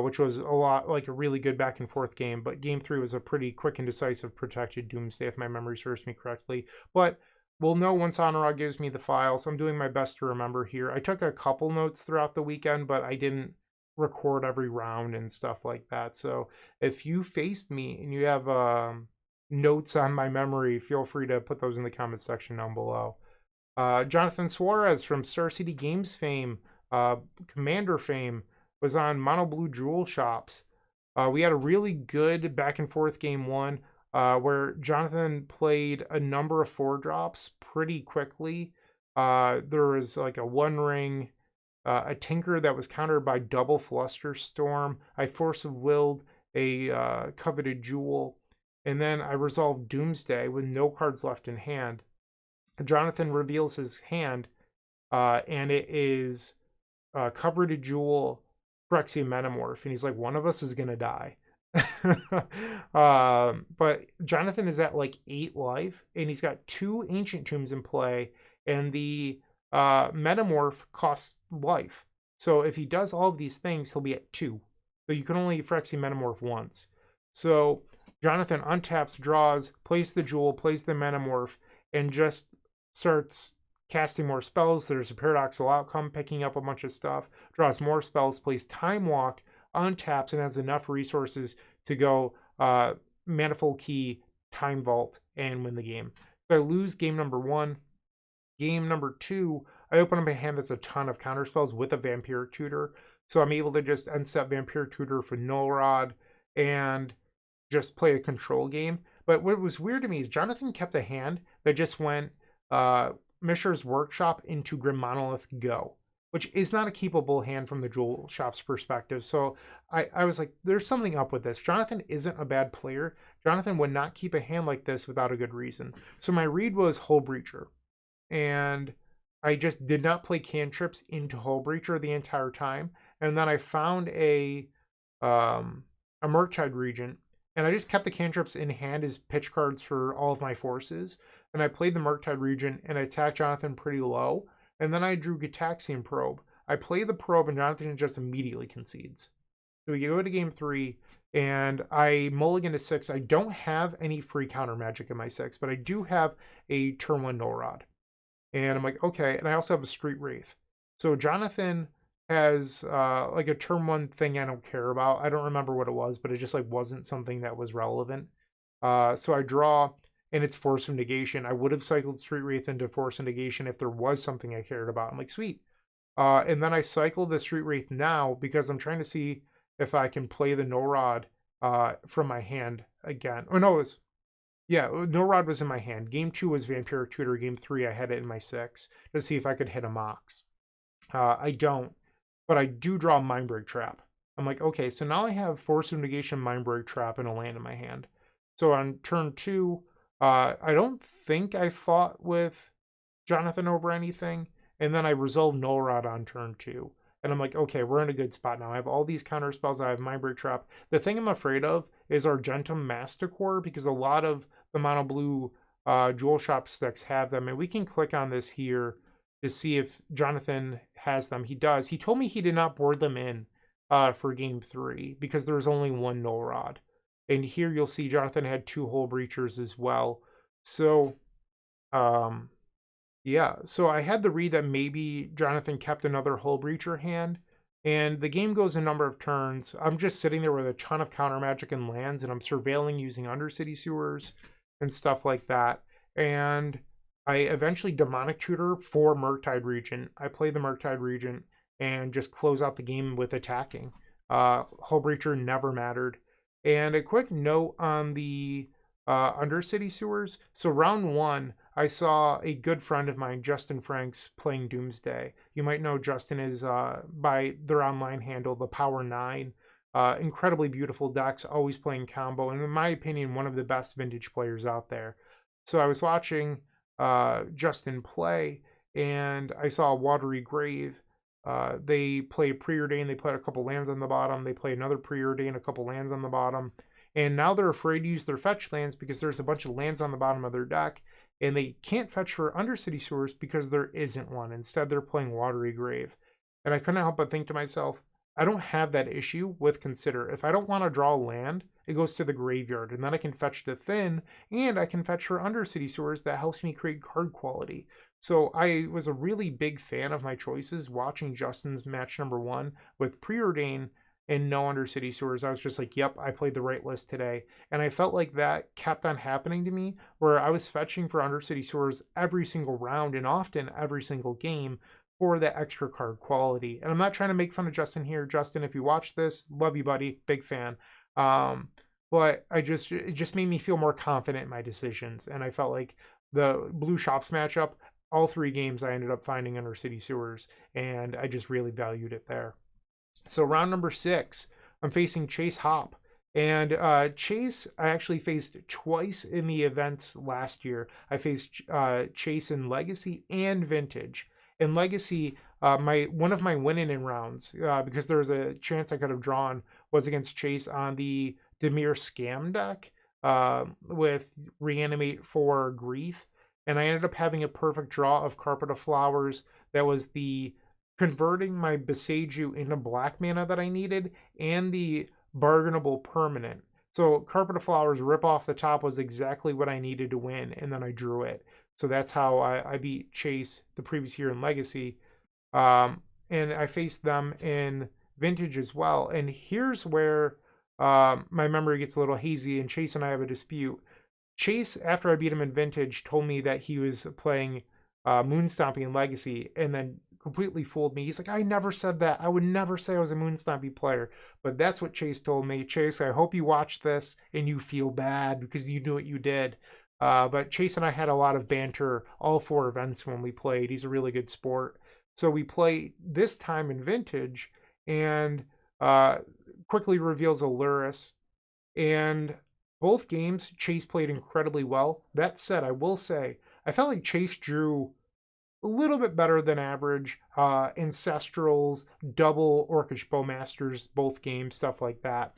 which was a lot like a really good back and forth game, but game 3 was a pretty quick and decisive protected Doomsday, if my memory serves me correctly. But we'll know once Honorog gives me the file, so I'm doing my best to remember here. I took a couple notes throughout the weekend, but I didn't record every round and stuff like that. So if you faced me and you have notes on my memory, feel free to put those in the comments section down below. Jonathan Suarez from Star City Games fame, Commander fame, was on Mono Blue Jewel Shops. We had a really good back and forth game 1 where Jonathan played a number of 4-drops pretty quickly. There was like a 1-ring, a Tinker that was countered by double Flusterstorm. I Force of Willed a Coveted Jewel, and then I resolved Doomsday with no cards left in hand. Jonathan reveals his hand, and it is Coveted Jewel, Phyrexian Metamorph, and he's like, one of us is gonna die. But Jonathan is at like 8 life, and he's got 2 Ancient Tombs in play, and the Metamorph costs life. So if he does all of these things, he'll be at 2. So you can only Phyrexian Metamorph once. So Jonathan untaps, draws, plays the Jewel, plays the Metamorph, and just starts casting more spells. There's a Paradoxical Outcome, picking up a bunch of stuff, draws more spells, plays Time Walk, untaps, and has enough resources to go Manifold Key, Time Vault, and win the game. So I lose game number 1. Game number 2, I open up a hand that's a ton of counterspells with a Vampiric Tutor. So I'm able to just end step Vampiric Tutor for Null Rod and just play a control game. But what was weird to me is Jonathan kept a hand that just went Mishra's Workshop into Grim Monolith Go, which is not a keepable hand from the Jewel Shop's perspective. So I was like, there's something up with this. Jonathan isn't a bad player. Jonathan would not keep a hand like this without a good reason. So my read was Hull Breacher. And I just did not play cantrips into Hull Breacher the entire time. And then I found a Murktide Regent, and I just kept the cantrips in hand as pitch cards for all of my forces. And I played the Murktide Regent and I attacked Jonathan pretty low. And then I drew Gitaxian Probe. I play the Probe and Jonathan just immediately concedes. So we go to game 3 and I mulligan to 6. I don't have any free counter magic in my 6, but I do have a turn 1 Null Rod. And I'm like, okay. And I also have a Street Wraith. So Jonathan has like a turn 1 thing I don't care about. I don't remember what it was, but it just like wasn't something that was relevant. So I draw, and it's Force of Negation. I would have cycled Street Wraith into Force of Negation if there was something I cared about. I'm like, sweet. And then I cycle the Street Wraith now because I'm trying to see if I can play the Null Rod from my hand again. Oh no, Yeah, no rod was in my hand. Game 2 was Vampiric Tutor. Game 3, I had it in my 6 to see if I could hit a Mox. I don't, but I do draw Mindbreak Trap. I'm like, okay, so now I have Force of Negation, Mindbreak Trap, and a land in my hand. So on turn 2, I don't think I fought with Jonathan over anything, and then I resolved Null Rod on turn 2. And I'm like, okay, we're in a good spot now. I have all these counter spells. I have Mindbreak Trap. The thing I'm afraid of is Argentum Masticore, because a lot of the mono blue Jewel Shop sticks have them. And we can click on this here to see if Jonathan has them. He does. He told me he did not board them in for game 3 because there was only one Null Rod. And here you'll see Jonathan had 2 Hull Breachers as well. So, yeah, so I had the read that maybe Jonathan kept another Hull Breacher hand, and the game goes a number of turns. I'm just sitting there with a ton of counter magic and lands, and I'm surveilling using Undercity Sewers and stuff like that. And I eventually Demonic Tutor for Murktide Regent. I play the Murktide Regent and just close out the game with attacking. Hull Breacher never mattered. And a quick note on the Undercity Sewers. So round 1, I saw a good friend of mine, Justin Franks, playing Doomsday. You might know Justin is by their online handle, the Power 9. Incredibly beautiful decks, always playing combo, and in my opinion, one of the best vintage players out there. So I was watching Justin play, and I saw Watery Grave. They play Preordain, they put a couple lands on the bottom, they play another Preordain, a couple lands on the bottom, and now they're afraid to use their fetch lands because there's a bunch of lands on the bottom of their deck, and they can't fetch for Undercity Sewers because there isn't one. Instead, they're playing Watery Grave. And I couldn't help but think to myself, I don't have that issue with Consider. If I don't want to draw land, it goes to the graveyard, and then I can fetch to Thin, and I can fetch for Undercity Sewers. That helps me create card quality. So I was a really big fan of my choices watching Justin's match number 1 with Preordain and no Undercity Sewers. I was just like, yep, I played the right list today. And I felt like that kept on happening to me, where I was fetching for Undercity Sewers every single round and often every single game for that extra card quality. And I'm not trying to make fun of Justin here. Justin, if you watch this, love you, buddy. Big fan. But it just made me feel more confident in my decisions. And I felt like the Blue Shops matchup, all 3 games I ended up finding Undercity Sewers, and I just really valued it there. So round number 6, I'm facing Chase Hoppe. And Chase, I actually faced twice in the events last year. I faced Chase in Legacy and Vintage. In Legacy, one of my winning in rounds, because there was a chance I could have drawn, was against Chase on the Dimir Scam deck with Reanimate for Grief. And I ended up having a perfect draw of Carpet of Flowers. That was the converting my Beseiju into black mana that I needed, and the bargainable permanent. So Carpet of Flowers, rip off the top, was exactly what I needed to win, and then I drew it. So that's how I beat Chase the previous year in Legacy. And I faced them in Vintage as well. And here's where my memory gets a little hazy, and Chase and I have a dispute. Chase, after I beat him in Vintage, told me that he was playing Moonstomping in Legacy, and then completely fooled me. He's like, I never said that. I would never say I was a Moonstomping player. But that's what Chase told me. Chase, I hope you watch this and you feel bad because you knew what you did. But Chase and I had a lot of banter all 4 events when we played. He's a really good sport. So we play this time in Vintage, and quickly reveals a Lurrus. And both games, Chase played incredibly well. That said, I will say, I felt like Chase drew a little bit better than average. Ancestrals, double Orcish Bowmasters, both games, stuff like that.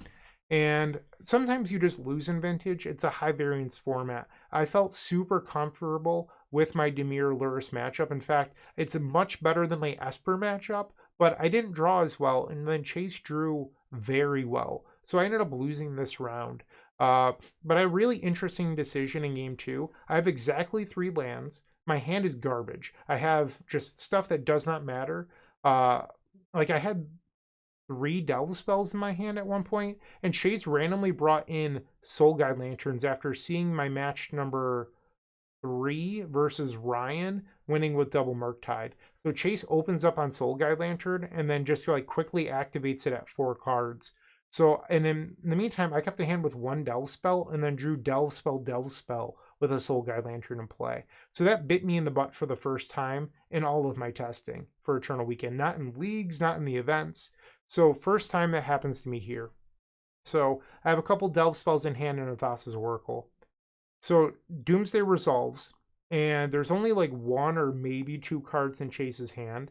And sometimes you just lose in Vintage. It's a high variance format. I felt super comfortable with my Dimir Lurrus matchup. In fact, it's much better than my Esper matchup, but I didn't draw as well. And then Chase drew very well. So I ended up losing this round. But a really interesting decision in game 2. I have exactly 3 lands. My hand is garbage. I have just stuff that does not matter. Like I had 3 Delve spells in my hand at one point, and Chase randomly brought in Soul Guide Lanterns after seeing my match number 3 versus Ryan winning with double Murktide. So Chase opens up on Soul Guide Lantern and then just like quickly activates it at 4 cards. So, and in the meantime, I kept the hand with one Delve spell and then drew Delve spell with a Soul Guide Lantern in play. So that bit me in the butt for the first time in all of my testing for Eternal Weekend. Not in leagues, not in the events. So first time that happens to me here. So I have a couple Delve spells in hand and a Thassa's Oracle. So Doomsday resolves, and there's only like one or maybe two cards in Chase's hand.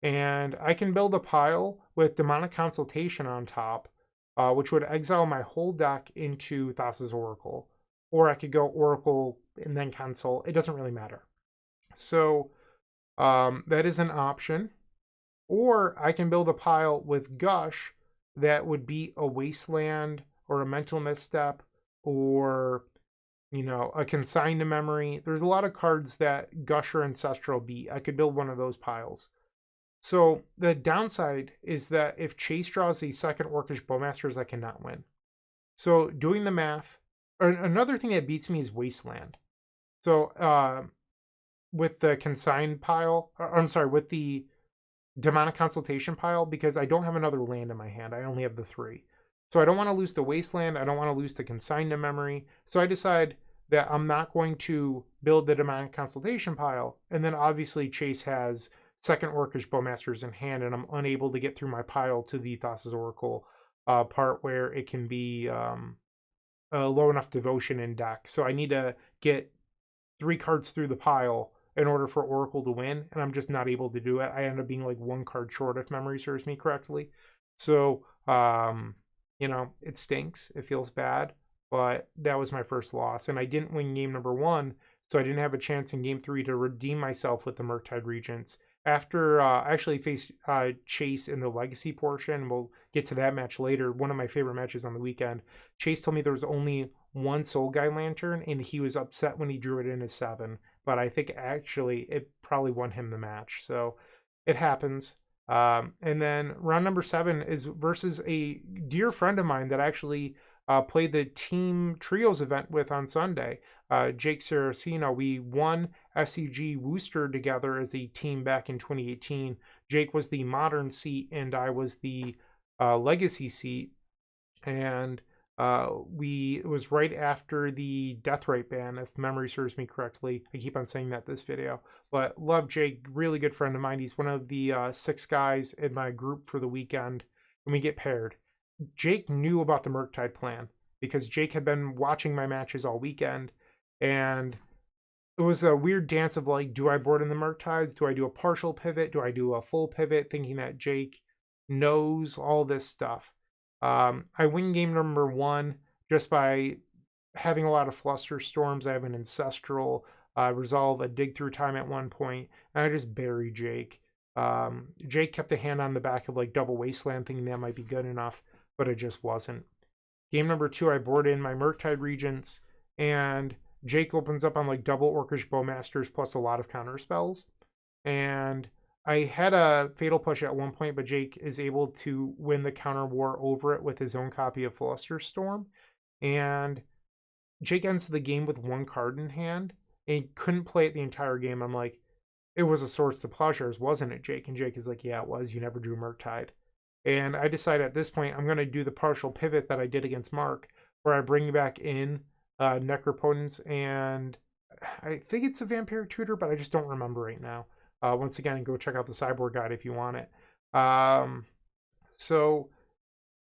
And I can build a pile with Demonic Consultation on top, which would exile my whole deck into Thassa's Oracle. Or I could go Oracle and then Console. It doesn't really matter. So that is an option. Or I can build a pile with Gush that would be a Wasteland or a Mental Misstep or, you know, a Consign to Memory. There's a lot of cards that Gush or Ancestral beat. I could build one of those piles. So the downside is that if Chase draws the second Orcish Bowmasters, I cannot win. So doing the math, or another thing that beats me is Wasteland. So with the Consign pile, with the Demonic Consultation pile, because I don't have another land in my hand. I only have the 3. So I don't want to lose to Wasteland. I don't want to lose to Consign to Memory. So I decide that I'm not going to build the Demonic Consultation pile. And then obviously Chase has second Orcish Bowmasters in hand, and I'm unable to get through my pile to the Thassa's Oracle part where it can be a low enough devotion in deck. So I need to get 3 cards through the pile in order for Oracle to win, and I'm just not able to do it. I end up being like 1 card short if memory serves me correctly. So, you know, it stinks. It feels bad, but that was my first loss, and I didn't win game number 1, so I didn't have a chance in game 3 to redeem myself with the Murktide Regents. After I actually faced Chase in the Legacy portion, we'll get to that match later, one of my favorite matches on the weekend. Chase told me there was only 1 Soul Guide Lantern, and he was upset when he drew it in as 7. But I think actually it probably won him the match. So it happens. And then round number 7 is versus a dear friend of mine that actually played the Team Trios event with on Sunday. Jake Saracino. We won SCG Worcester together as a team back in 2018. Jake was the modern seat and I was the legacy seat. And it was right after the Deathrite ban, if memory serves me correctly. I keep on saying that this video, but love Jake, really good friend of mine. He's one of the 6 guys in my group for the weekend, and we get paired. Jake knew about the Murktide plan because Jake had been watching my matches all weekend, and it was a weird dance of like, do I board in the Murktides? Do I do a partial pivot? Do I do a full pivot? Thinking that Jake knows all this stuff. I win game number 1 just by having a lot of fluster storms. I have an Ancestral, resolve a dig through time at one point, and I just bury Jake. Jake kept a hand on the back of like double Wasteland, thinking that might be good enough, but it just wasn't. Game number 2, I board in my Murktide Regents, and Jake opens up on like double Orcish Bowmasters plus a lot of counter spells. And I had a Fatal Push at one point, but Jake is able to win the counter war over it with his own copy of Fluster Storm. And Jake ends the game with 1 card in hand and couldn't play it the entire game. I'm like, it was a Swords to Plowshares, wasn't it, Jake? And Jake is like, yeah, it was. You never drew Murktide. And I decided at this point, I'm going to do the partial pivot that I did against Mark, where I bring back in Necropotence, and I think it's a Vampiric Tutor, but I just don't remember right now. Once again, go check out the Cyborg Guide if you want it. So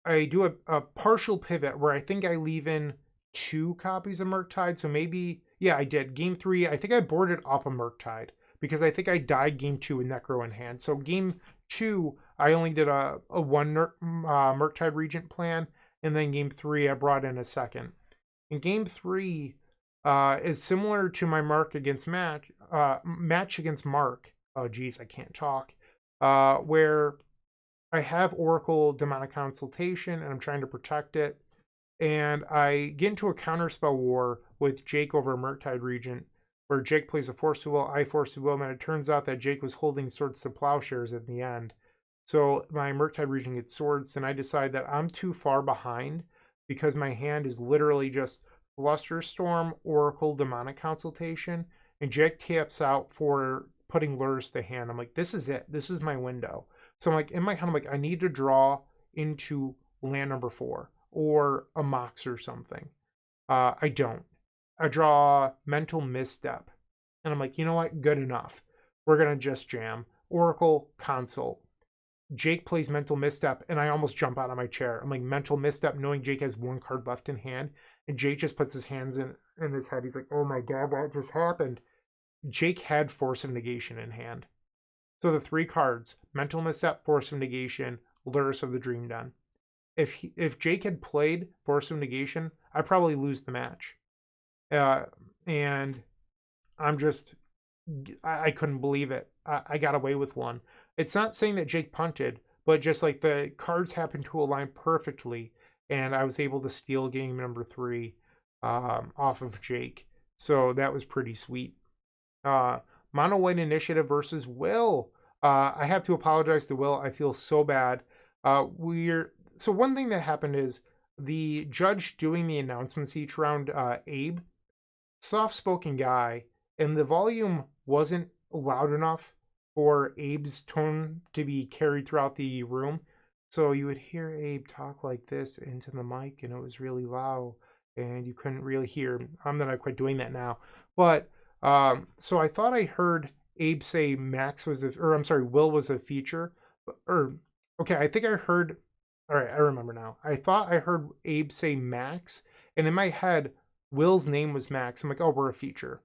I do a partial pivot where I think I leave in 2 copies of Murktide. So maybe, yeah, I did. Game 3, I think I boarded up a Murktide because I think I died game 2 with Necro in hand. So game 2, I only did a 1 Murktide Regent plan, and then game 3, I brought in a second. In game 3 is similar to my match against Mark. Oh, geez, I can't talk. Where I have Oracle Demonic Consultation, and I'm trying to protect it. And I get into a counterspell war with Jake over Murktide Regent, where Jake plays a Force of Will, I Force of Will, and then it turns out that Jake was holding Swords to Plowshares at the end. So my Murktide Regent gets Swords, and I decide that I'm too far behind because my hand is literally just Fluster Storm, Oracle, Demonic Consultation, and Jake taps out for putting Lurrus to hand. I'm like, this is it. This is my window. So I'm like, in my head, I'm like, I need to draw into land number 4 or a Mox or something. I don't. I draw Mental Misstep. And I'm like, you know what? Good enough. We're going to just jam. Oracle, Consult. Jake plays Mental Misstep, and I almost jump out of my chair. I'm like, Mental Misstep, knowing Jake has 1 card left in hand. And Jake just puts his hands in his head. He's like, oh my God, what just happened? Jake had Force of Negation in hand. So the 3 cards, Mental Misstep, Force of Negation, Lurrus of the Dream Den. If Jake had played Force of Negation, I'd probably lose the match. And I'm just, I couldn't believe it. I got away with one. It's not saying that Jake punted, but just like the cards happened to align perfectly, and I was able to steal game number 3 off of Jake. So that was pretty sweet. Mono White Initiative versus Will. I have to apologize to Will. I feel so bad. So one thing that happened is the judge doing the announcements each round, Abe, soft-spoken guy, and the volume wasn't loud enough for Abe's tone to be carried throughout the room. So you would hear Abe talk like this into the mic, and it was really loud, and you couldn't really hear. I'm not quite doing that now. But, so I thought I heard Abe say Will was a feature. Okay, I think I heard, all right, I remember now. I thought I heard Abe say Max, and in my head, Will's name was Max. I'm like, oh, we're a feature.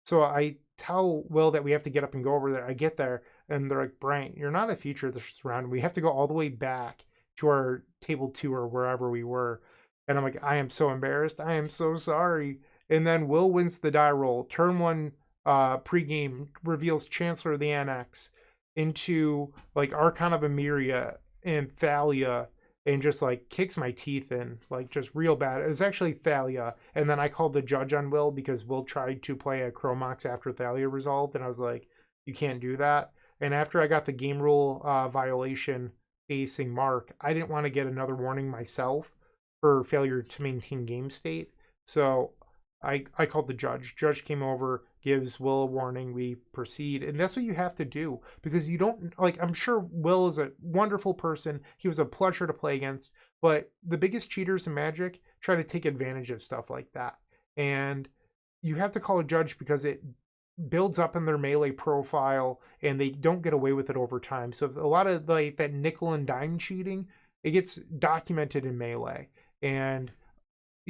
So I tell Will that we have to get up and go over there. I get there, and they're like, Bryant, you're not a feature this round. We have to go all the way back to our table 2 or wherever we were. And I'm like, I am so embarrassed. I am so sorry. And then Will wins the die roll. Turn 1 pregame reveals Chancellor of the Annex into like Archon of Emeria and Thalia, and just like kicks my teeth in, like just real bad. It was actually Thalia, and then I called the judge on Will because Will tried to play a Chromox after Thalia resolved, and I was like, you can't do that. And after I got the game rule violation facing Mark, I didn't want to get another warning myself for failure to maintain game state. So I called the judge. Judge came over, gives Will a warning, we proceed. And that's what you have to do, because you don't, like, I'm sure Will is a wonderful person. He was a pleasure to play against, but the biggest cheaters in Magic try to take advantage of stuff like that. And you have to call a judge because it builds up in their melee profile, and they don't get away with it over time. So a lot of like that nickel and dime cheating, it gets documented in melee. And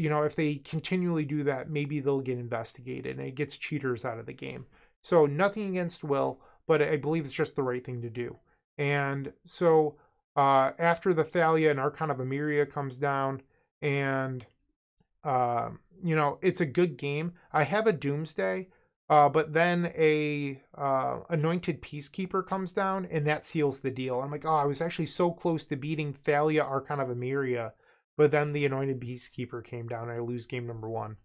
if they continually do that, maybe they'll get investigated, and it gets cheaters out of the game. So nothing against Will, but I believe it's just the right thing to do. And so after the Thalia and Archon of Emeria comes down, and it's a good game. I have a Doomsday, but then a Anointed Peacekeeper comes down, and that seals the deal. I'm like, oh, I was actually so close to beating Thalia, Archon of Emeria, but then the Anointed Peacekeeper came down, and I lose game number 1.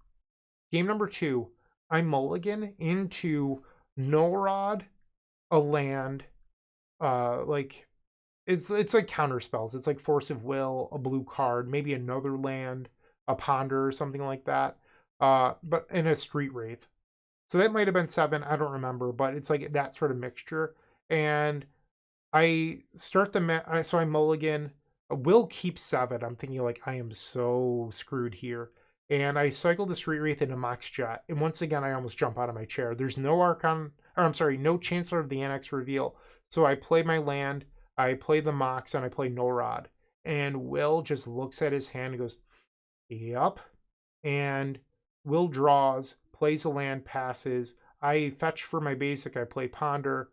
Game number 2, I mulligan into Nullrod, a land, like it's like counter spells. It's like Force of Will, a blue card, maybe another land, a Ponder or something like that. But in a Street Wraith. So that might have been 7, I don't remember, but it's like that sort of mixture. And I start so I mulligan. Will keep 7. I'm thinking like, I am so screwed here. And I cycle the Street Wraith into Mox Jet. And once again, I almost jump out of my chair. There's no no Chancellor of the Annex reveal. So I play my land, I play the Mox, and I play Nullrod. And Will just looks at his hand and goes, yup. And Will draws, plays a land, passes. I fetch for my basic, I play Ponder.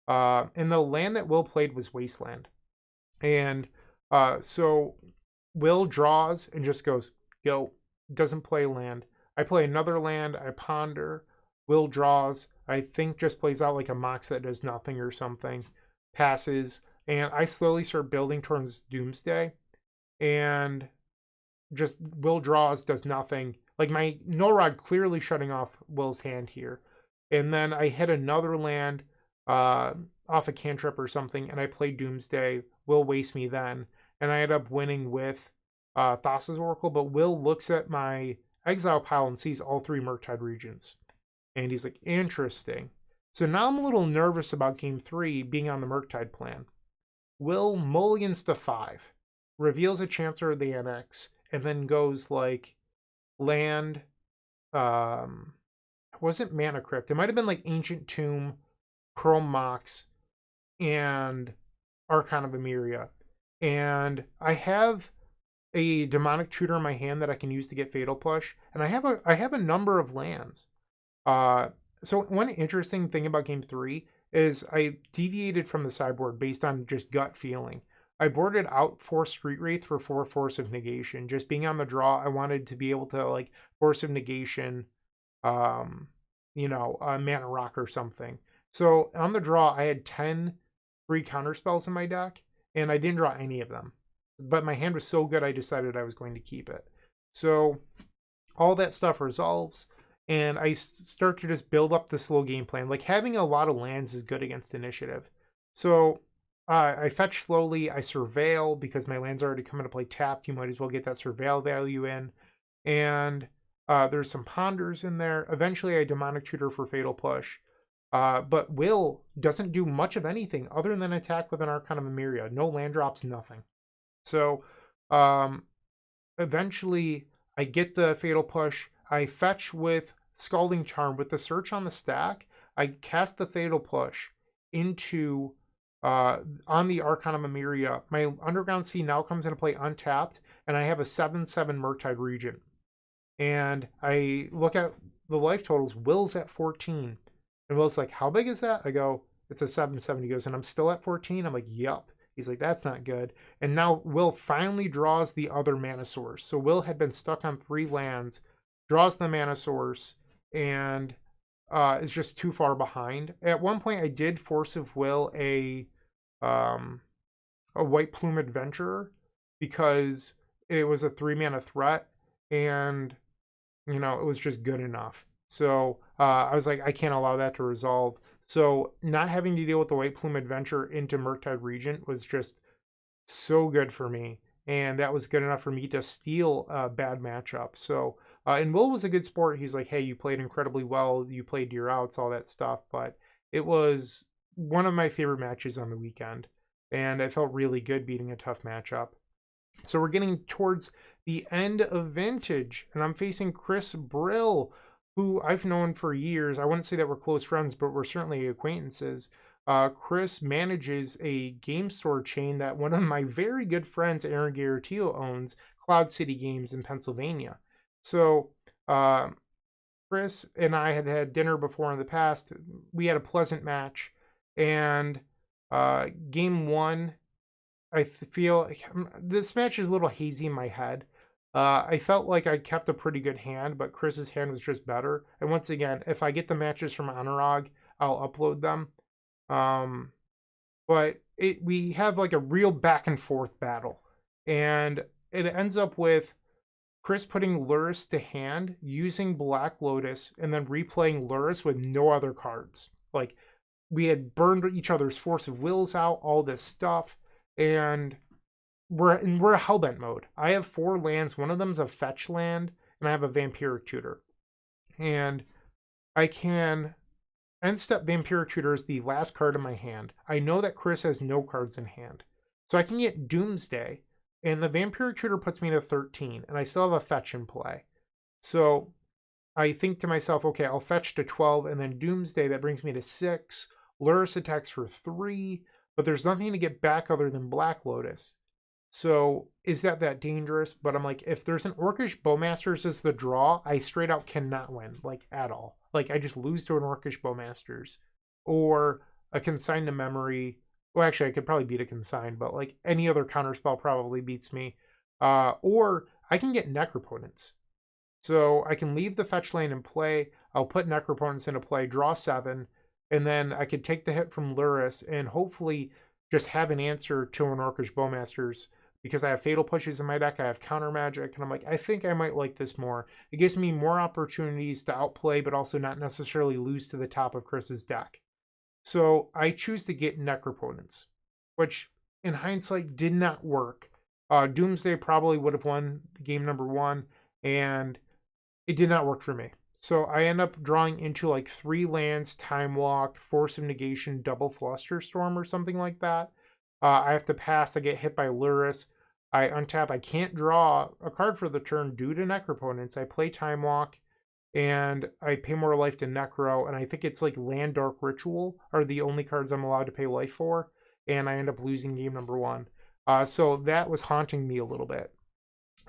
And the land that Will played was Wasteland. And so Will draws and just goes, go. Doesn't play land. I play another land. I Ponder. Will draws. I think just plays out like a Mox that does nothing or something. Passes. And I slowly start building towards Doomsday. And just Will draws, does nothing. Like my Nullrod clearly shutting off Will's hand here. And then I hit another land off a cantrip or something, and I play Doomsday. Will waste me then. And I end up winning with Thassa's Oracle, but Will looks at my exile pile and sees all 3 Murktide regions. And he's like, interesting. So now I'm a little nervous about game 3 being on the Murktide plan. Will mulligans to 5. reveals a Chancellor of the Annex, and then goes like land, it wasn't Mana Crypt. It might have been like Ancient Tomb, Chrome Mox, and Archon of Emeria. And I have a Demonic Tutor in my hand that I can use to get Fatal Push, and I have a number of lands. So one interesting thing about game 3 is I deviated from the sideboard based on just gut feeling. I boarded out 4 Street Wraith for 4 Force of Negation. Just being on the draw, I wanted to be able to like Force of Negation, a Mana Rock or something. So on the draw, I had 10 free counter spells in my deck, and I didn't draw any of them. But my hand was so good, I decided I was going to keep it. So all that stuff resolves, and I start to just build up the slow game plan. Like having a lot of lands is good against initiative. So I fetch slowly, I surveil because my land's already coming to play tapped. You might as well get that surveil value in. And there's some ponders in there. Eventually I Demonic Tutor for Fatal Push. But Will doesn't do much of anything other than attack with an Archon of Emeria. No land drops, nothing. So eventually I get the Fatal Push. I fetch with Scalding Charm. With the search on the stack, I cast the Fatal Push into on the Archon of Emeria. My Underground Sea now comes into play untapped, and I have a 7/7 Murktide Regent. And I look at the life totals. Will's at 14. And Will's like, how big is that? I go, it's a 7/7. He goes, and I'm still at 14? I'm like, yup. He's like, that's not good. And now Will finally draws the other mana source. So Will had been stuck on 3 lands, draws the mana source, and is just too far behind. At one point, I did Force of Will a White Plume Adventurer because it was a 3-mana threat, and it was just good enough. So I was like, I can't allow that to resolve. So not having to deal with the White Plume Adventure into Murktide Regent was just so good for me. And that was good enough for me to steal a bad matchup. So, and Will was a good sport. He's like, hey, you played incredibly well. You played your outs, all that stuff. But it was one of my favorite matches on the weekend. And I felt really good beating a tough matchup. So we're getting towards the end of Vintage. And I'm facing Chris Brill, who I've known for years. I wouldn't say that we're close friends, but we're certainly acquaintances. Chris manages a game store chain that one of my very good friends, Aaron Garrettillo, owns, Cloud City Games in Pennsylvania. So Chris and I had dinner before in the past. We had a pleasant match. And game 1, I feel this match is a little hazy in my head. I felt like I kept a pretty good hand, but Chris's hand was just better. And once again, if I get the matches from Anurag, I'll upload them. But we have like a real back and forth battle. And it ends up with Chris putting Lurrus to hand, using Black Lotus, and then replaying Lurrus with no other cards. Like, we had burned each other's Force of Wills out, all this stuff, and we're Hellbent mode. I have 4 lands. One of them's a fetch land, and I have a Vampiric Tutor. And I can end step Vampiric Tutor as the last card in my hand. I know that Chris has no cards in hand. So I can get Doomsday, and the Vampiric Tutor puts me to 13, and I still have a fetch in play. So I think to myself, okay, I'll fetch to 12, and then Doomsday, that brings me to 6. Lurrus attacks for 3, but there's nothing to get back other than Black Lotus. So is that dangerous? But I'm like, if there's an Orcish Bowmasters as the draw, I straight out cannot win, like, at all. Like, I just lose to an Orcish Bowmasters. Or a Consign to Memory. Well, actually, I could probably beat a Consign, but, like, any other counterspell probably beats me. Or I can get Necropotence. So I can leave the fetch lane in play. I'll put Necropotence into play, draw 7, and then I could take the hit from Lurrus and hopefully just have an answer to an Orcish Bowmasters. Because I have Fatal Pushes in my deck, I have Counter Magic, and I'm like, I think I might like this more. It gives me more opportunities to outplay, but also not necessarily lose to the top of Chris's deck. So I choose to get Necropotence, which in hindsight did not work. Doomsday probably would have won game number 1, and it did not work for me. So I end up drawing into like 3 lands, Time Walk, Force of Negation, double Flusterstorm or something like that. I have to pass. I get hit by Lurrus. I untap. I can't draw a card for the turn due to Necropotence. I play Time Walk, and I pay more life to Necro, and I think it's like Land Dark Ritual are the only cards I'm allowed to pay life for, and I end up losing game number 1. So that was haunting me a little bit.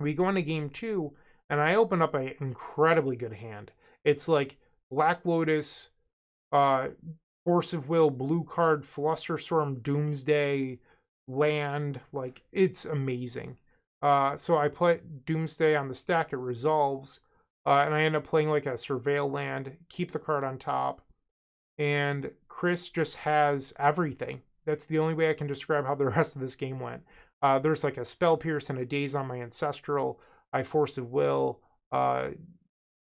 We go into game 2, and I open up an incredibly good hand. It's like Black Lotus, Force of Will, blue card, Flusterstorm, Doomsday, land. Like, it's amazing. So I put Doomsday on the stack. It resolves. And I end up playing like a Surveil land, keep the card on top. And Chris just has everything. That's the only way I can describe how the rest of this game went. There's like a Spell Pierce and a Daze on my Ancestral. I Force of Will.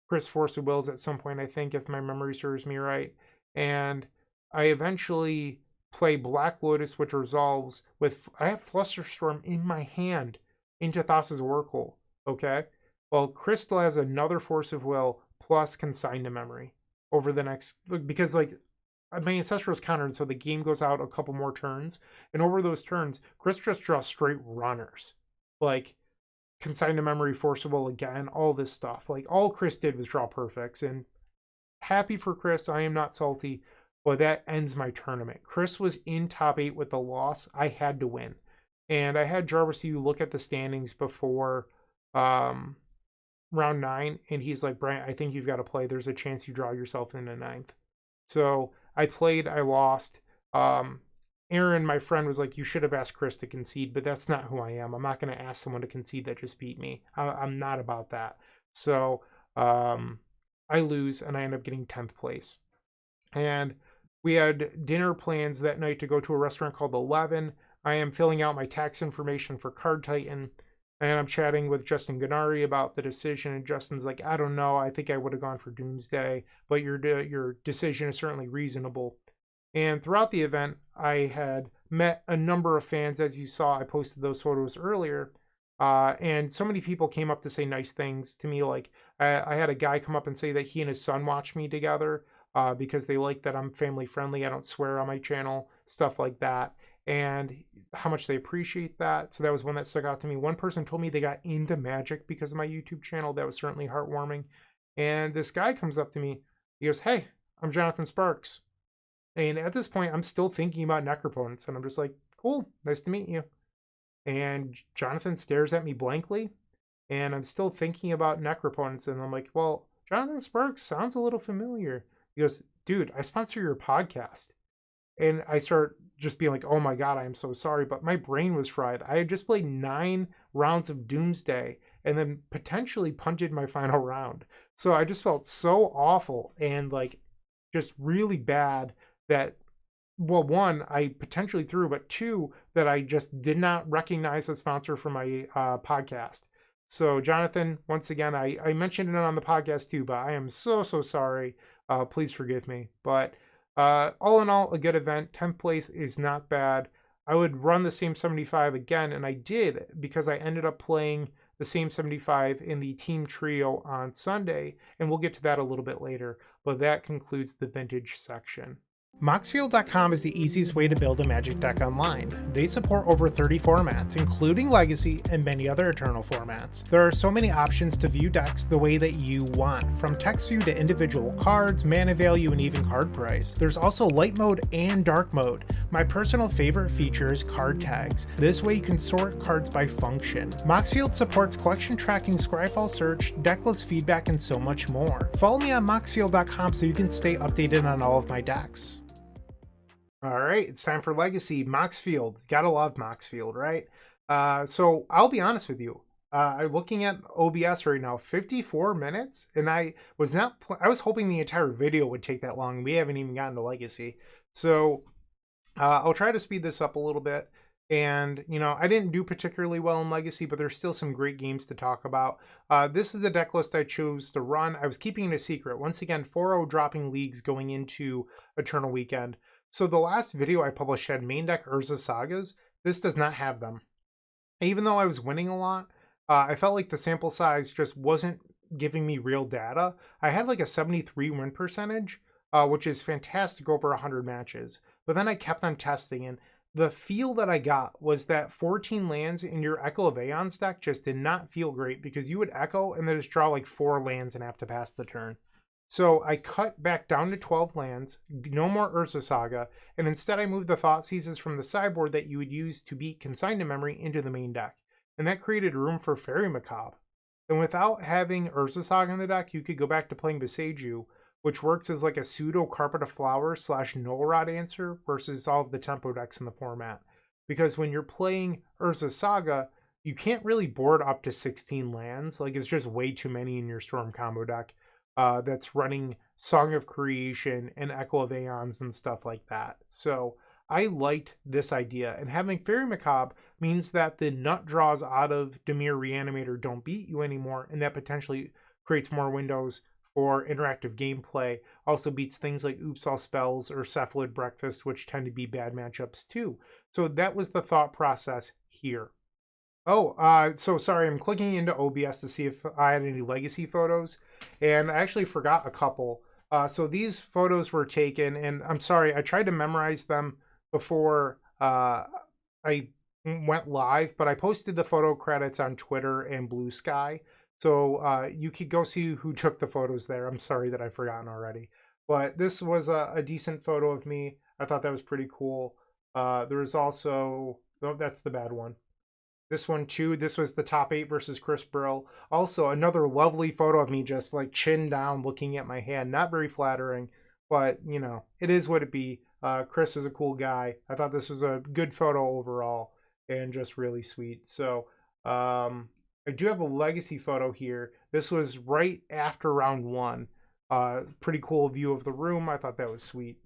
Chris Force of Wills at some point, I think, if my memory serves me right. And I eventually play Black Lotus, which resolves with... I have Flusterstorm in my hand into Thassa's Oracle. Okay? Well, Chris still has another Force of Will plus Consign to Memory over the next... Because, like, my Ancestral is countered, so the game goes out a couple more turns. And over those turns, Chris just draws straight runners. Like, Consign to Memory, Force of Will again, all this stuff. Like, all Chris did was draw perfects. And happy for Chris. I am not salty. But that ends my tournament. Chris was in top 8 with the loss. I had to win. And I had Jarvis look at the standings before... round 9, and he's like, Bryant, I think you've got to play. There's a chance you draw yourself in the 9th. So I played, I lost. Aaron, my friend, was like, you should have asked Chris to concede, but that's not who I am. I'm not going to ask someone to concede that just beat me. I'm not about that. So I lose, and I end up getting 10th place. And we had dinner plans that night to go to a restaurant called 11. I am filling out my tax information for Card Titan. And I'm chatting with Justin Gennari about the decision, and Justin's like, I don't know, I think I would have gone for Doomsday, but your decision is certainly reasonable. And throughout the event, I had met a number of fans. As you saw, I posted those photos earlier, and so many people came up to say nice things to me. Like, I had a guy come up and say that he and his son watch me together because they like that I'm family friendly, I don't swear on my channel, stuff like that. And how much they appreciate that. So that was one that stuck out to me. One person told me they got into Magic because of my YouTube channel. That was certainly heartwarming. And this guy comes up to me. He goes, hey, I'm Jonathan Sparks. And at this point, I'm still thinking about Necropotence. And I'm just like, cool, nice to meet you. And Jonathan stares at me blankly. And I'm still thinking about Necropotence. And I'm like, well, Jonathan Sparks sounds a little familiar. He goes, dude, I sponsor your podcast. And I start just being like, oh my God, I am so sorry. But my brain was fried. I had just played 9 rounds of Doomsday and then potentially punted my final round. So I just felt so awful and like just really bad that, well, 1, I potentially threw, but 2, that I just did not recognize a sponsor for my podcast. So Jonathan, once again, I mentioned it on the podcast too, but I am so sorry. Please forgive me. But all in all, a good event. 10th place is not bad. I would run the same 75 again, and I did because I ended up playing the same 75 in the team trio on Sunday, and we'll get to that a little bit later. But that concludes the vintage section. Moxfield.com is the easiest way to build a Magic deck online. They support over 30 formats, including Legacy and many other Eternal formats. There are so many options to view decks the way that you want, from text view to individual cards, mana value, and even card price. There's also light mode and dark mode. My personal favorite feature is card tags. This way you can sort cards by function. Moxfield supports collection tracking, Scryfall search, decklist feedback, and so much more. Follow me on Moxfield.com so you can stay updated on all of my decks. All right, it's time for Legacy. Moxfield. Gotta love Moxfield, right? So I'll be honest with you. I'm looking at OBS right now, 54 minutes, and I was hoping the entire video would take that long. We haven't even gotten to Legacy. So I'll try to speed this up a little bit. And, you know, I didn't do particularly well in Legacy, but there's still some great games to talk about. This is the deck list I chose to run. I was keeping it a secret. Once again, 4-0 dropping leagues going into Eternal Weekend. So the last video I published had main deck Urza Sagas. This does not have them. Even though I was winning a lot, I felt like the sample size just wasn't giving me real data. I had like a 73 win percentage, which is fantastic over 100 matches. But then I kept on testing, and the feel that I got was that 14 lands in your Echo of Eons deck just did not feel great because you would Echo and then just draw like 4 lands and have to pass the turn. So I cut back down to 12 lands, no more Urza Saga, and instead I moved the Thought Seizes from the sideboard that you would use to beat Consigned to Memory into the main deck. And that created room for Fairy Macabre. And without having Urza Saga in the deck, you could go back to playing Beseiju, which works as like a pseudo Carpet of Flowers / Null Rod answer versus all of the tempo decks in the format. Because when you're playing Urza Saga, you can't really board up to 16 lands. Like, it's just way too many in your Storm combo deck. That's running Song of Creation and Echo of Eons and stuff like that. So I liked this idea. And having Fairy Macabre means that the nut draws out of Dimir Reanimator don't beat you anymore, and that potentially creates more windows for interactive gameplay. Also beats things like Oops All Spells or Cephalid Breakfast, which tend to be bad matchups too. So that was the thought process here. Oh, so sorry, I'm clicking into OBS to see if I had any legacy photos, and I actually forgot a couple. So these photos were taken, and I'm sorry, I tried to memorize them before I went live, but I posted the photo credits on Twitter and Blue Sky, so you could go see who took the photos there. I'm sorry that I've forgotten already, but this was a decent photo of me. I thought that was pretty cool. There was also, oh, that's the bad one. This one too, this was the top 8 versus Chris Brill. Also, another lovely photo of me just like chin down looking at my hand. Not very flattering, but you know, it is what it be. Chris is a cool guy. I thought this was a good photo overall and just really sweet. So I do have a legacy photo here. This was right after round 1. Pretty cool view of the room. I thought that was sweet.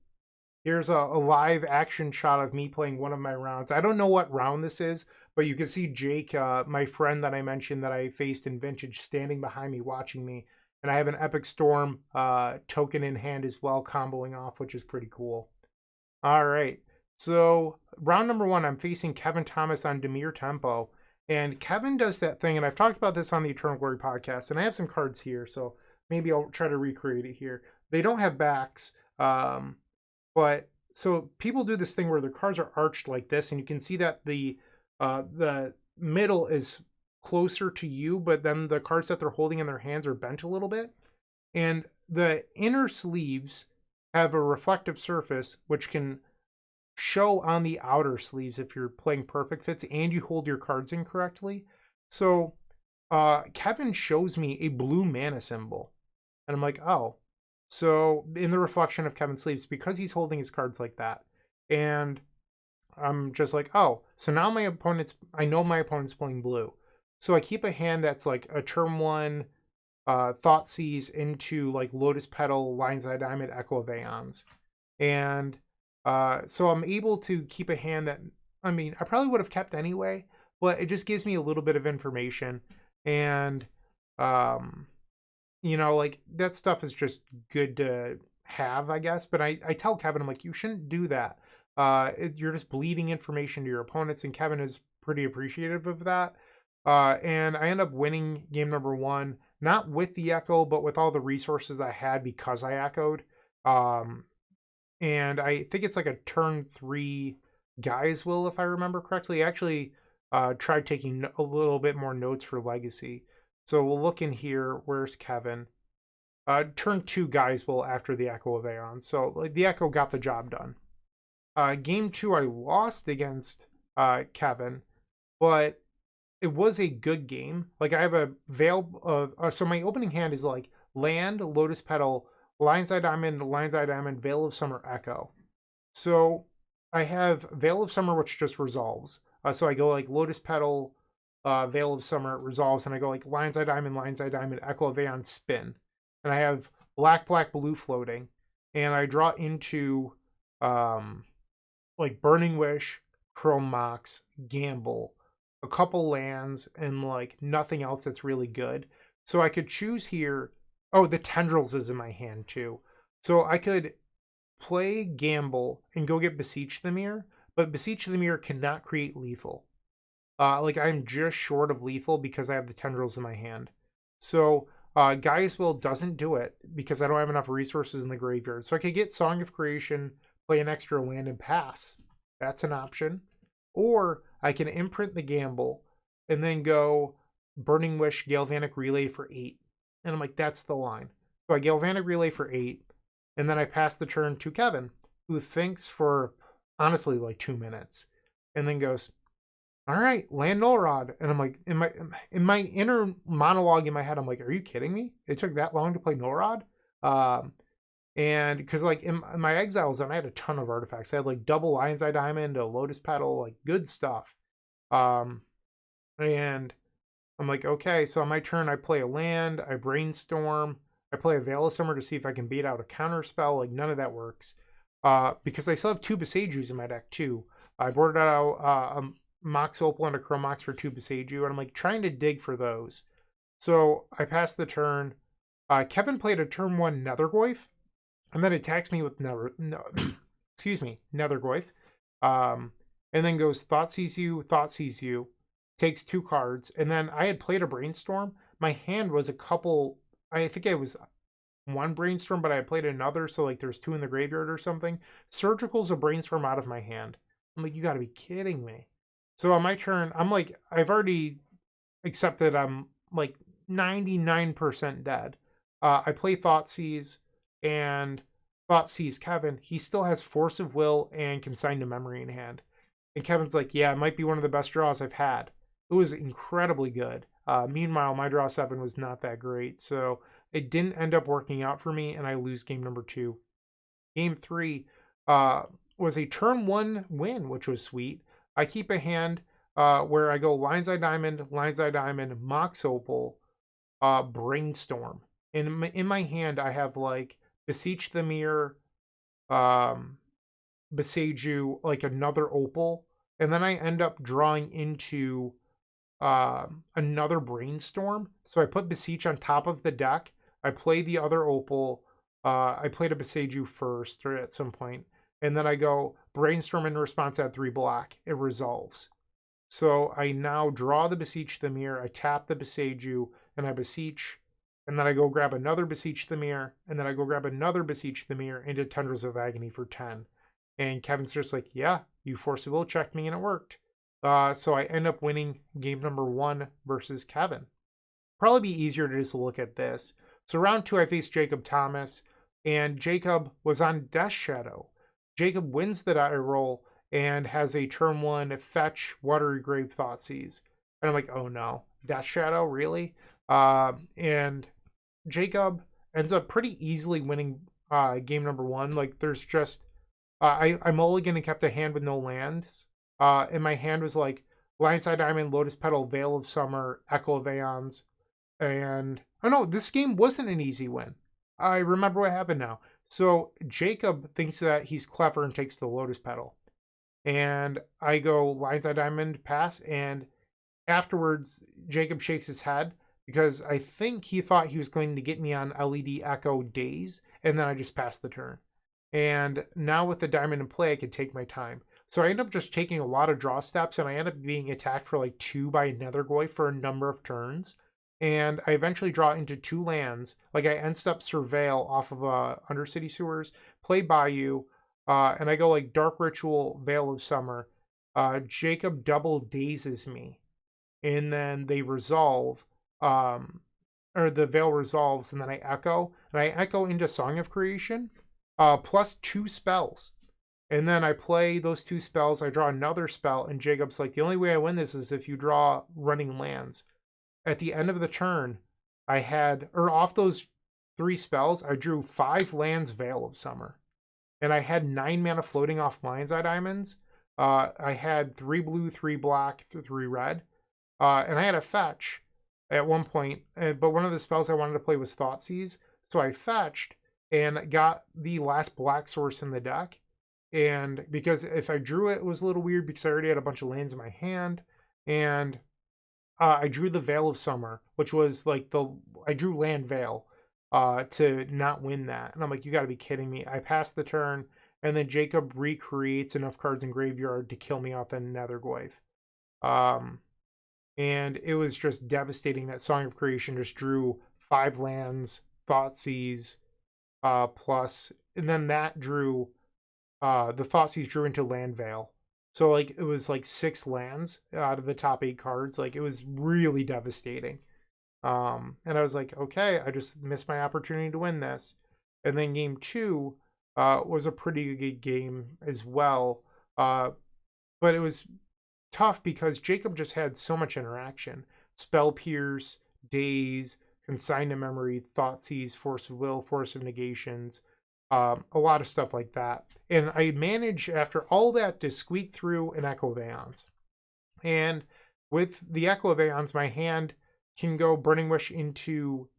Here's a live action shot of me playing one of my rounds. I don't know what round this is, but you can see Jake, my friend that I mentioned that I faced in Vintage, standing behind me watching me. And I have an Epic Storm token in hand as well, comboing off, which is pretty cool. All right. So round number 1, I'm facing Kevin Thomas on Dimir Tempo. And Kevin does that thing, and I've talked about this on the Eternal Glory podcast, and I have some cards here, so maybe I'll try to recreate it here. They don't have backs, but so people do this thing where their cards are arched like this, and you can see that the middle is closer to you, but then the cards that they're holding in their hands are bent a little bit. And the inner sleeves have a reflective surface, which can show on the outer sleeves if you're playing perfect fits and you hold your cards incorrectly. So Kevin shows me a blue mana symbol, and I'm like, oh. So in the reflection of Kevin's sleeves, because he's holding his cards like that, and I'm just like, oh, so now I know my opponent's playing blue. So I keep a hand that's like a turn 1 Thoughtseize into like Lotus Petal, Lion's Eye Diamond, Echo of Eons. And so I'm able to keep a hand that, I mean, I probably would have kept anyway, but it just gives me a little bit of information. And you know, like that stuff is just good to have, I guess. But I tell Kevin, I'm like, you shouldn't do that. You're just bleeding information to your opponents, and Kevin is pretty appreciative of that. And I end up winning game number 1, not with the Echo, but with all the resources I had because I echoed. And I think it's like a turn 3 Guy's Will, if I remember correctly. I actually tried taking a little bit more notes for Legacy. So we'll look in here. Where's Kevin? Turn 2 Guy's Will after the Echo of Eons. So like the Echo got the job done. Game 2 I lost against Kevin, but it was a good game. Like I have a Veil so my opening hand is like land, Lotus Petal, Lion's Eye Diamond, Veil of Summer, Echo. So I have Veil of Summer, which just resolves. So I go like Lotus Petal, Veil of Summer, resolves, and I go like Lion's Eye Diamond, Echo of Eon, spin. And I have black, blue floating. And I draw into like Burning Wish, Chrome Mox, Gamble, a couple lands, and like nothing else that's really good. So I could choose here. Oh, the Tendrils is in my hand too. So I could play Gamble and go get Beseech the Mirror, but Beseech the Mirror cannot create lethal. Like I'm just short of lethal because I have the Tendrils in my hand. So Guy's Will doesn't do it because I don't have enough resources in the graveyard. So I could get Song of Creation, play an extra land, and pass. That's an option. Or I can imprint the gamble and then go Burning Wish, Galvanic Relay for 8. And I'm like, that's the line. So I Galvanic Relay for 8, and then I pass the turn to Kevin, who thinks for honestly like 2 minutes, and then goes, all right, land Null Rod. And I'm like, in my inner monologue in my head, I'm like, are you kidding me? It took that long to play Null Rod? And because like in my Exile Zone, I had a ton of artifacts. I had like double Lion's Eye Diamond, a Lotus Petal, like good stuff. And I'm like, okay, so on my turn, I play a land, I brainstorm, I play a Veil of Summer to see if I can beat out a counter spell. Like none of that works. Because I still have 2 Besagus in my deck too. I boarded out a Mox Opal and a Chromox for 2 Besaju, and I'm like trying to dig for those. So I passed the turn. Kevin played a turn 1 Nethergoyf, and then attacks me with Nethergoyf. And then goes Thoughtseize You, takes 2 cards, and then I had played a Brainstorm. My hand was a couple, I think it was 1 Brainstorm, but I played another, so like there's 2 in the graveyard or something. Surgical's a Brainstorm out of my hand. I'm like, you gotta be kidding me. So on my turn, I'm like, I've already accepted I'm like 99% dead. I play Thoughtseize, and Thoughtseize Kevin. He still has Force of Will and Consign to Memory in hand. And Kevin's like, yeah, it might be one of the best draws I've had. It was incredibly good. Meanwhile, my draw 7 was not that great, so it didn't end up working out for me, and I lose game number 2. Game 3 was a turn 1 win, which was sweet. I keep a hand where I go Lion's Eye Diamond, Mox Opal, Brainstorm. And in my hand, I have like Beseech the Mirror, Besaju, like another Opal. And then I end up drawing into another Brainstorm. So I put Beseech on top of the deck. I play the other Opal. I played a Besaju first or at some point. And then I go Brainstorm in response at 3 black. It resolves. So I now draw the Beseech the Mirror. I tap the Besaju and I Beseech. And then I go grab another Beseech the Mirror. And then I go grab another Beseech the Mirror into Tendrils of Agony for 10. And Kevin's just like, yeah, you Force of Will checked me and it worked. So I end up winning game number 1 versus Kevin. Probably be easier to just look at this. So round 2, I faced Jacob Thomas, and Jacob was on Death Shadow. Jacob wins the die roll and has a turn 1 fetch Watery Grave Thoughtseize. And I'm like, oh no, Death Shadow, really? And Jacob ends up pretty easily winning game number 1. Like there's just, I mulliganed and kept a hand with no lands. And my hand was like Lion's Eye Diamond, Lotus Petal, Veil of Summer, Echo of Eons. And, oh no, this game wasn't an easy win. I remember what happened now. So Jacob thinks that he's clever and takes the Lotus Petal. And I go Lion's Eye Diamond, pass, and afterwards Jacob shakes his head because I think he thought he was going to get me on LED Echo Days, and then I just passed the turn. And now with the diamond in play, I can take my time. So I end up just taking a lot of draw steps, and I end up being attacked for like 2 by Nethergoyf for a number of turns. And I eventually draw into 2 lands. Like I end up Surveil off of Undercity Sewers, play Bayou, and I go like Dark Ritual, Veil of Summer. Jacob double dazes me, and then they resolve, or the Veil resolves, and then I echo, and I echo into Song of Creation, plus 2 spells. And then I play those 2 spells, I draw another spell, and Jacob's like, the only way I win this is if you draw running lands. At the end of the turn, I had, or off those 3 spells, I drew 5 lands Veil of Summer. And I had 9 mana floating off Lion's Eye Diamonds. I had 3 blue, 3 black, 3 red. And I had a fetch at one point, but one of the spells I wanted to play was Thoughtseize. So I fetched and got the last black source in the deck. And because if I drew it, it was a little weird because I already had a bunch of lands in my hand. And I drew the Veil of Summer, which was like I drew land Veil to not win that. And I'm like, you got to be kidding me. I passed the turn, and then Jacob recreates enough cards in graveyard to kill me off the Nethergoyf. And it was just devastating. That Song of Creation just drew 5 lands, Thoughtseize, plus, and then that drew, the Thoughtseize drew into land Veil. So like it was like 6 lands out of the top 8 cards. Like it was really devastating. And I was like, okay, I just missed my opportunity to win this. And then game 2 was a pretty good game as well. But it was tough because Jacob just had so much interaction. Spell Pierce, Daze, Consign to Memory, Thoughtseize, Force of Will, Force of Negations, a lot of stuff like that. And I managed, after all that, to squeak through an Echo of Eons. And with the Echo of Eons, my hand can go Burning Wish into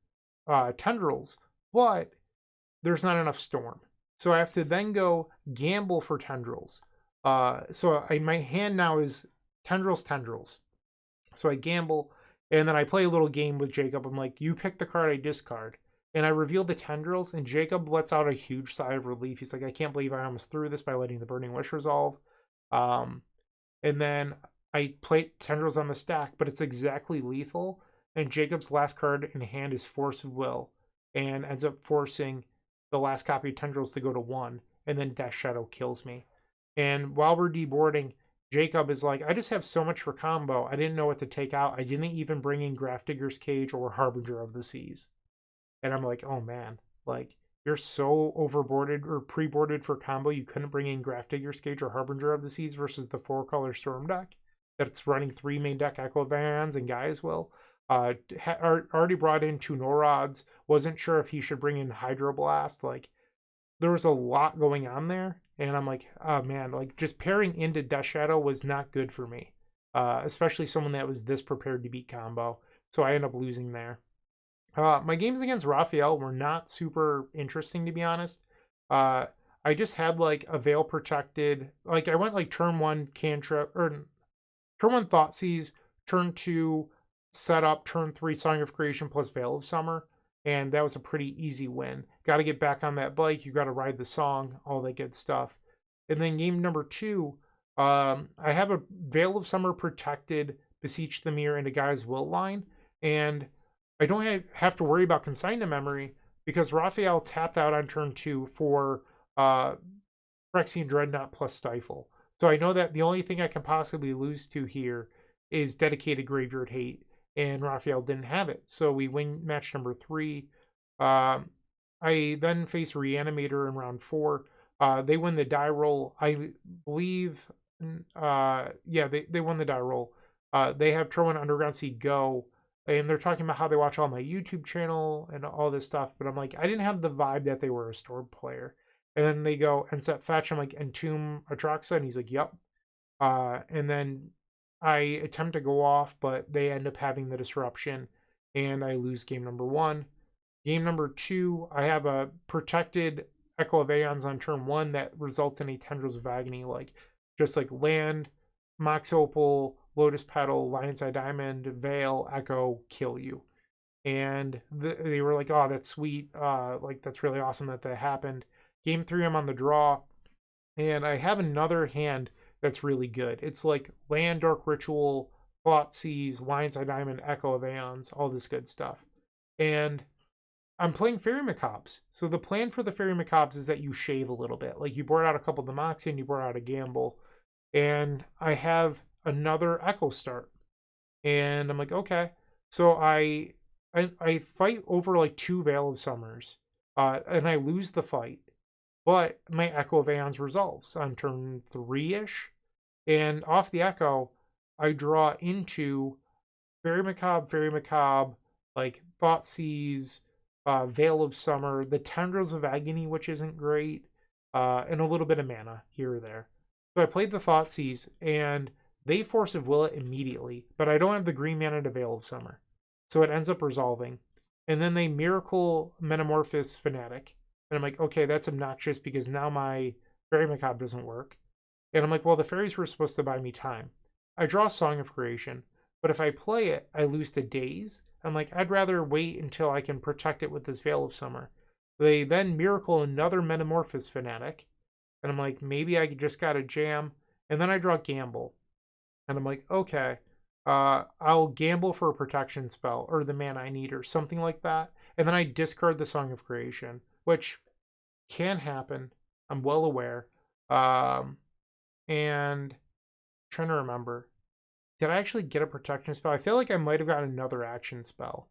Tendrils, but there's not enough Storm. So I have to then go gamble for Tendrils. My hand now is Tendrils. So I gamble, and then I play a little game with Jacob. I'm like, you pick the card, I discard. And I reveal the Tendrils, and Jacob lets out a huge sigh of relief. He's like, I can't believe I almost threw this by letting the Burning Wish resolve. And then I play Tendrils on the stack, but it's exactly lethal. And Jacob's last card in hand is Force of Will, and ends up forcing the last copy of Tendrils to go to 1, and then Death Shadow kills me. And while we're deboarding, Jacob is like, I just have so much for combo. I didn't know what to take out. I didn't even bring in Grafdigger's Cage or Harbinger of the Seas. And I'm like, oh man, like you're so overboarded or pre-boarded for combo, you couldn't bring in Grafdigger's Cage or Harbinger of the Seas versus the 4-color Storm deck that's running 3 main deck Echo of Eons and Gaia's Will. Already brought in 2 Norods. Wasn't sure if he should bring in Hydroblast. Like there was a lot going on there, and I'm like, oh man, like just pairing into Death Shadow was not good for me, especially someone that was this prepared to beat combo. So I end up losing there. My games against Raphael were not super interesting, to be honest. I just had like a Veil Protected. Like I went like turn 1 Cantrip, or turn 1 Thoughtseize, turn 2 Setup, turn 3 Song of Creation plus Veil of Summer. And that was a pretty easy win. Got to get back on that bike. You got to ride the song, all that good stuff. And then game number 2, I have a Veil of Summer protected Beseech the Mirror into Gaia's Will line. And I don't have to worry about Consign to Memory because Raphael tapped out on turn 2 for Phyrexian Dreadnought plus Stifle. So I know that the only thing I can possibly lose to here is Dedicated Graveyard Hate, and Raphael didn't have it. So we win match number 3. I then face Reanimator in round 4. They win the die roll. I believe, they won the die roll. They have Trowin Underground Sea go, and they're talking about how they watch all my YouTube channel and all this stuff, but I'm like, I didn't have the vibe that they were a Storm player. And then they go and set fetch. I'm like, Entomb Atraxa, and he's like, yep. And then I attempt to go off, but they end up having the disruption, and I lose game number 1. Game number 2, I have a protected Echo of Eons on turn 1 that results in a Tendrils of Agony, like just like land, Mox Opal, Lotus Petal, Lion's Eye Diamond, Veil, Echo, kill you. And they were like, oh, that's sweet. Like, that's really awesome that happened. Game 3, I'm on the draw, and I have another hand that's really good. It's like Land, Dark Ritual, Thoughtseize, Lion's Eye Diamond, Echo of Eons, all this good stuff. And I'm playing Fairy Macabres. So the plan for the Fairy Macabres is that you shave a little bit. Like you board out a couple of the Moxie and you board out a Gamble. And I have another Echo start. And I'm like, okay. So I fight over like 2 Veil of Summers. And I lose the fight. But my Echo of Eons resolves on turn 3-ish. And off the Echo, I draw into Fairy Macabre, like Thoughtseize, Veil of Summer, the Tendrils of Agony, which isn't great, and a little bit of mana here or there. So I played the Thoughtseize, and they Force of Will it immediately, but I don't have the green mana to Veil of Summer. So it ends up resolving. And then they Miracle Metamorphosis Fanatic. And I'm like, okay, that's obnoxious because now my Fairy Macabre doesn't work. And I'm like, well, the fairies were supposed to buy me time. I draw Song of Creation, but if I play it, I lose the days. I'm like, I'd rather wait until I can protect it with this Veil of Summer. They then Miracle another Metamorphosis Fanatic. And I'm like, maybe I just got a jam. And then I draw Gamble. And I'm like, okay, I'll gamble for a protection spell or the mana I need or something like that. And then I discard the Song of Creation, which can happen. I'm well aware. And trying to remember. Did I actually get a protection spell? I feel like I might have gotten another action spell.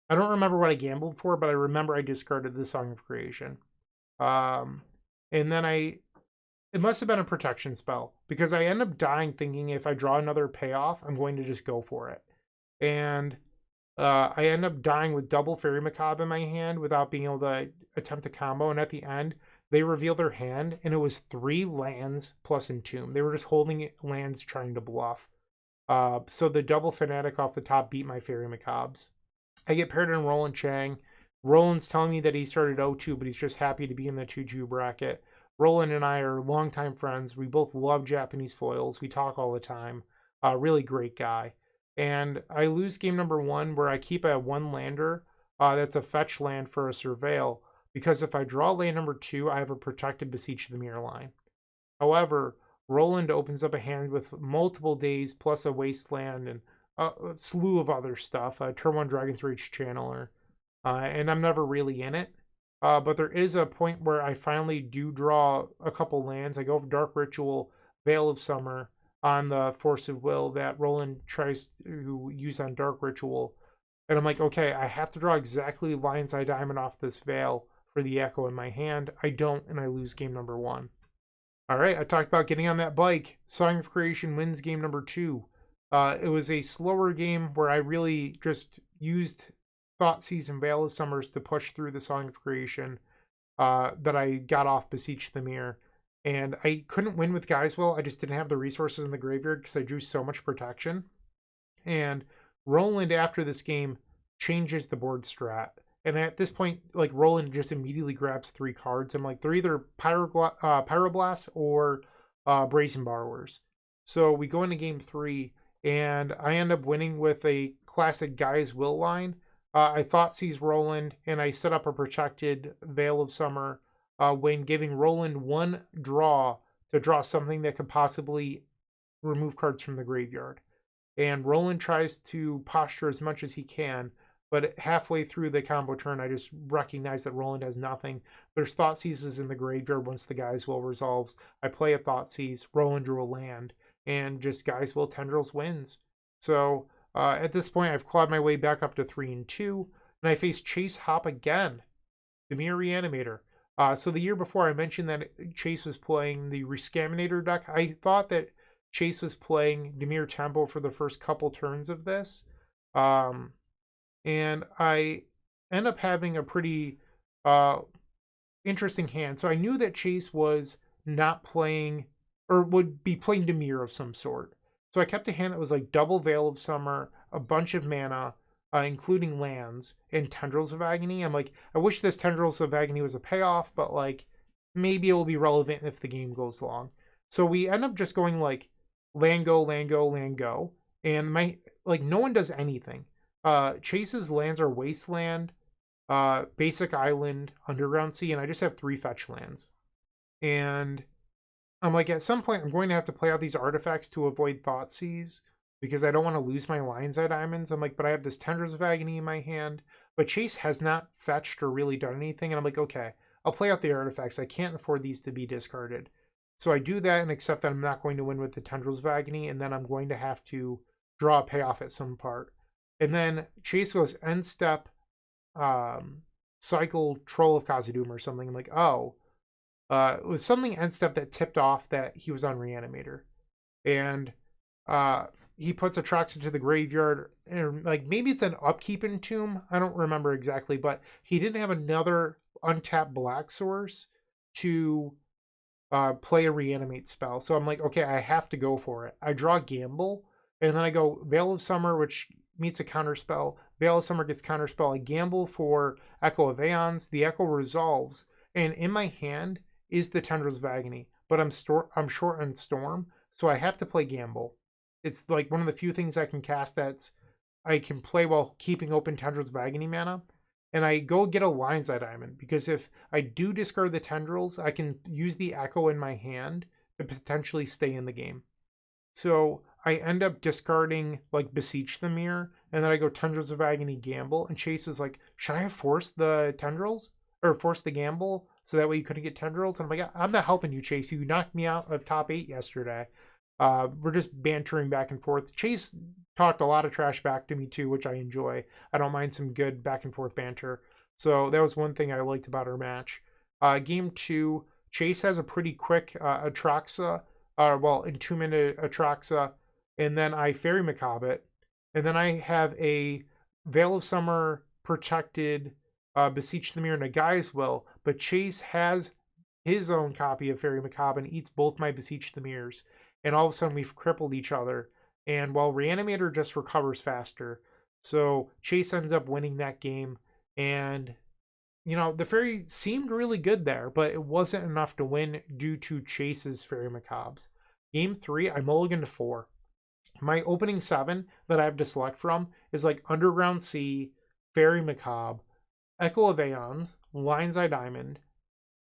I don't remember what I gambled for, but I remember I discarded the Song of Creation. And then it must have been a protection spell, because I end up dying thinking if I draw another payoff, I'm going to just go for it. And I end up dying with double Fairy Macabre in my hand without being able to attempt a combo. And at the end, they reveal their hand, and it was 3 lands plus Entomb. They were just holding lands trying to bluff. So the double Fanatic off the top beat my Fairy Macabres. I get paired in Roland Chang. Roland's telling me that he started 0-2, but he's just happy to be in the 2-2 bracket. Roland and I are longtime friends. We both love Japanese foils. We talk all the time. Really great guy. And I lose game number 1 where I keep a 1-lander that's a fetch land for a Surveil, because if I draw land number 2, I have a protected Beseech the Mirror line. However, Roland opens up a hand with multiple days plus a Wasteland and a slew of other stuff. Turn 1 Dragon's Rage Channeler. And I'm never really in it. But there is a point where I finally do draw a couple lands. I go for Dark Ritual, Veil of Summer on the Force of Will that Roland tries to use on Dark Ritual. And I'm like, okay, I have to draw exactly Lion's Eye Diamond off this Veil for the Echo in my hand. I don't, and I lose game number 1. All right, I talked about getting on that bike. Song of Creation wins game number 2. It was a slower game where I really just used Thoughtseize and Veil of Summers to push through the Song of Creation, that I got off Beseech the Mirror. And I couldn't win with Geiswell. I just didn't have the resources in the graveyard because I drew so much protection. And Roland, after this game, changes the board strat. And at this point, like, Roland just immediately grabs 3 cards. I'm like, they're either Pyroblasts or Brazen Borrowers. So we go into game 3, and I end up winning with a classic Guy's Will line. I Thoughtseize Roland, and I set up a protected Veil of Summer when giving Roland 1 draw to draw something that could possibly remove cards from the graveyard. And Roland tries to posture as much as he can, but halfway through the combo turn, I just recognize that Roland has nothing. There's Thoughtseizes in the graveyard once the Guy's Will resolves. I play a Thoughtseize, Roland drew a land, and just Guy's Will Tendrils wins. So at this point, I've clawed my way back up to 3-2, and I face Chase Hoppe again, Dimir Reanimator. So the year before, I mentioned that Chase was playing the Rescaminator deck. I thought that Chase was playing Dimir Tempo for the first couple turns of this. And I end up having a pretty interesting hand. So I knew that Chase was not playing, or would be playing Dimir of some sort. So I kept a hand that was like double Veil of Summer, a bunch of mana, including lands, and Tendrils of Agony. I'm like, I wish this Tendrils of Agony was a payoff, but like, maybe it will be relevant if the game goes long. So we end up just going like, land go, land go, land go. And no one does anything. Chase's lands are Wasteland, Basic Island, Underground Sea, and I just have 3 fetch lands. And I'm like, at some point, I'm going to have to play out these artifacts to avoid Thoughtseize, because I don't want to lose my Lion's Eye Diamonds. I'm like, but I have this Tendrils of Agony in my hand, but Chase has not fetched or really done anything. And I'm like, okay, I'll play out the artifacts. I can't afford these to be discarded. So I do that and accept that I'm not going to win with the Tendrils of Agony, and then I'm going to have to draw a payoff at some part. And then Chase goes end step, cycle Troll of Khazad-dûm or something. I'm like, oh, it was something end step that tipped off that he was on Reanimator. And he puts Atraxa to the graveyard, and like, maybe it's an upkeep Entomb. I don't remember exactly, but he didn't have another untapped black source to play a Reanimate spell. So I'm like, okay, I have to go for it. I draw Gamble, and then I go Veil of Summer, which meets a counterspell. Veil of Summer gets counterspell. I gamble for Echo of Eons. The Echo resolves, and in my hand is the Tendrils of Agony, but I'm short on Storm, so I have to play Gamble. It's like one of the few things I can cast that I can play while keeping open Tendrils of Agony mana. And I go get a Lion's Eye Diamond, because if I do discard the Tendrils, I can use the Echo in my hand to potentially stay in the game. So I end up discarding like Beseech the Mirror, and then I go Tendrils of Agony, Gamble, and Chase is like, should I have forced the Tendrils? Or forced the Gamble, so that way you couldn't get Tendrils? And I'm like, I'm not helping you, Chase. You knocked me out of top 8 yesterday. We're just bantering back and forth. Chase talked a lot of trash back to me too, which I enjoy. I don't mind some good back and forth banter. So that was one thing I liked about our match. Game 2, Chase has a pretty quick Atraxa, in 2-minute Atraxa, and then I Fairy Macabre it, and then I have a Veil of Summer protected Beseech the Mirror Nagai's Will, but Chase has his own copy of Fairy Macabre and eats both my Beseech the Mirrors, and all of a sudden we've crippled each other, and while Reanimator just recovers faster, so Chase ends up winning that game, and the Fairy seemed really good there, but it wasn't enough to win due to Chase's Fairy Macabres. Game 3, I mulliganed to 4. My opening 7 that I have to select from is like Underground Sea, Fairy Macabre, Echo of Aeons, Lion's Eye Diamond,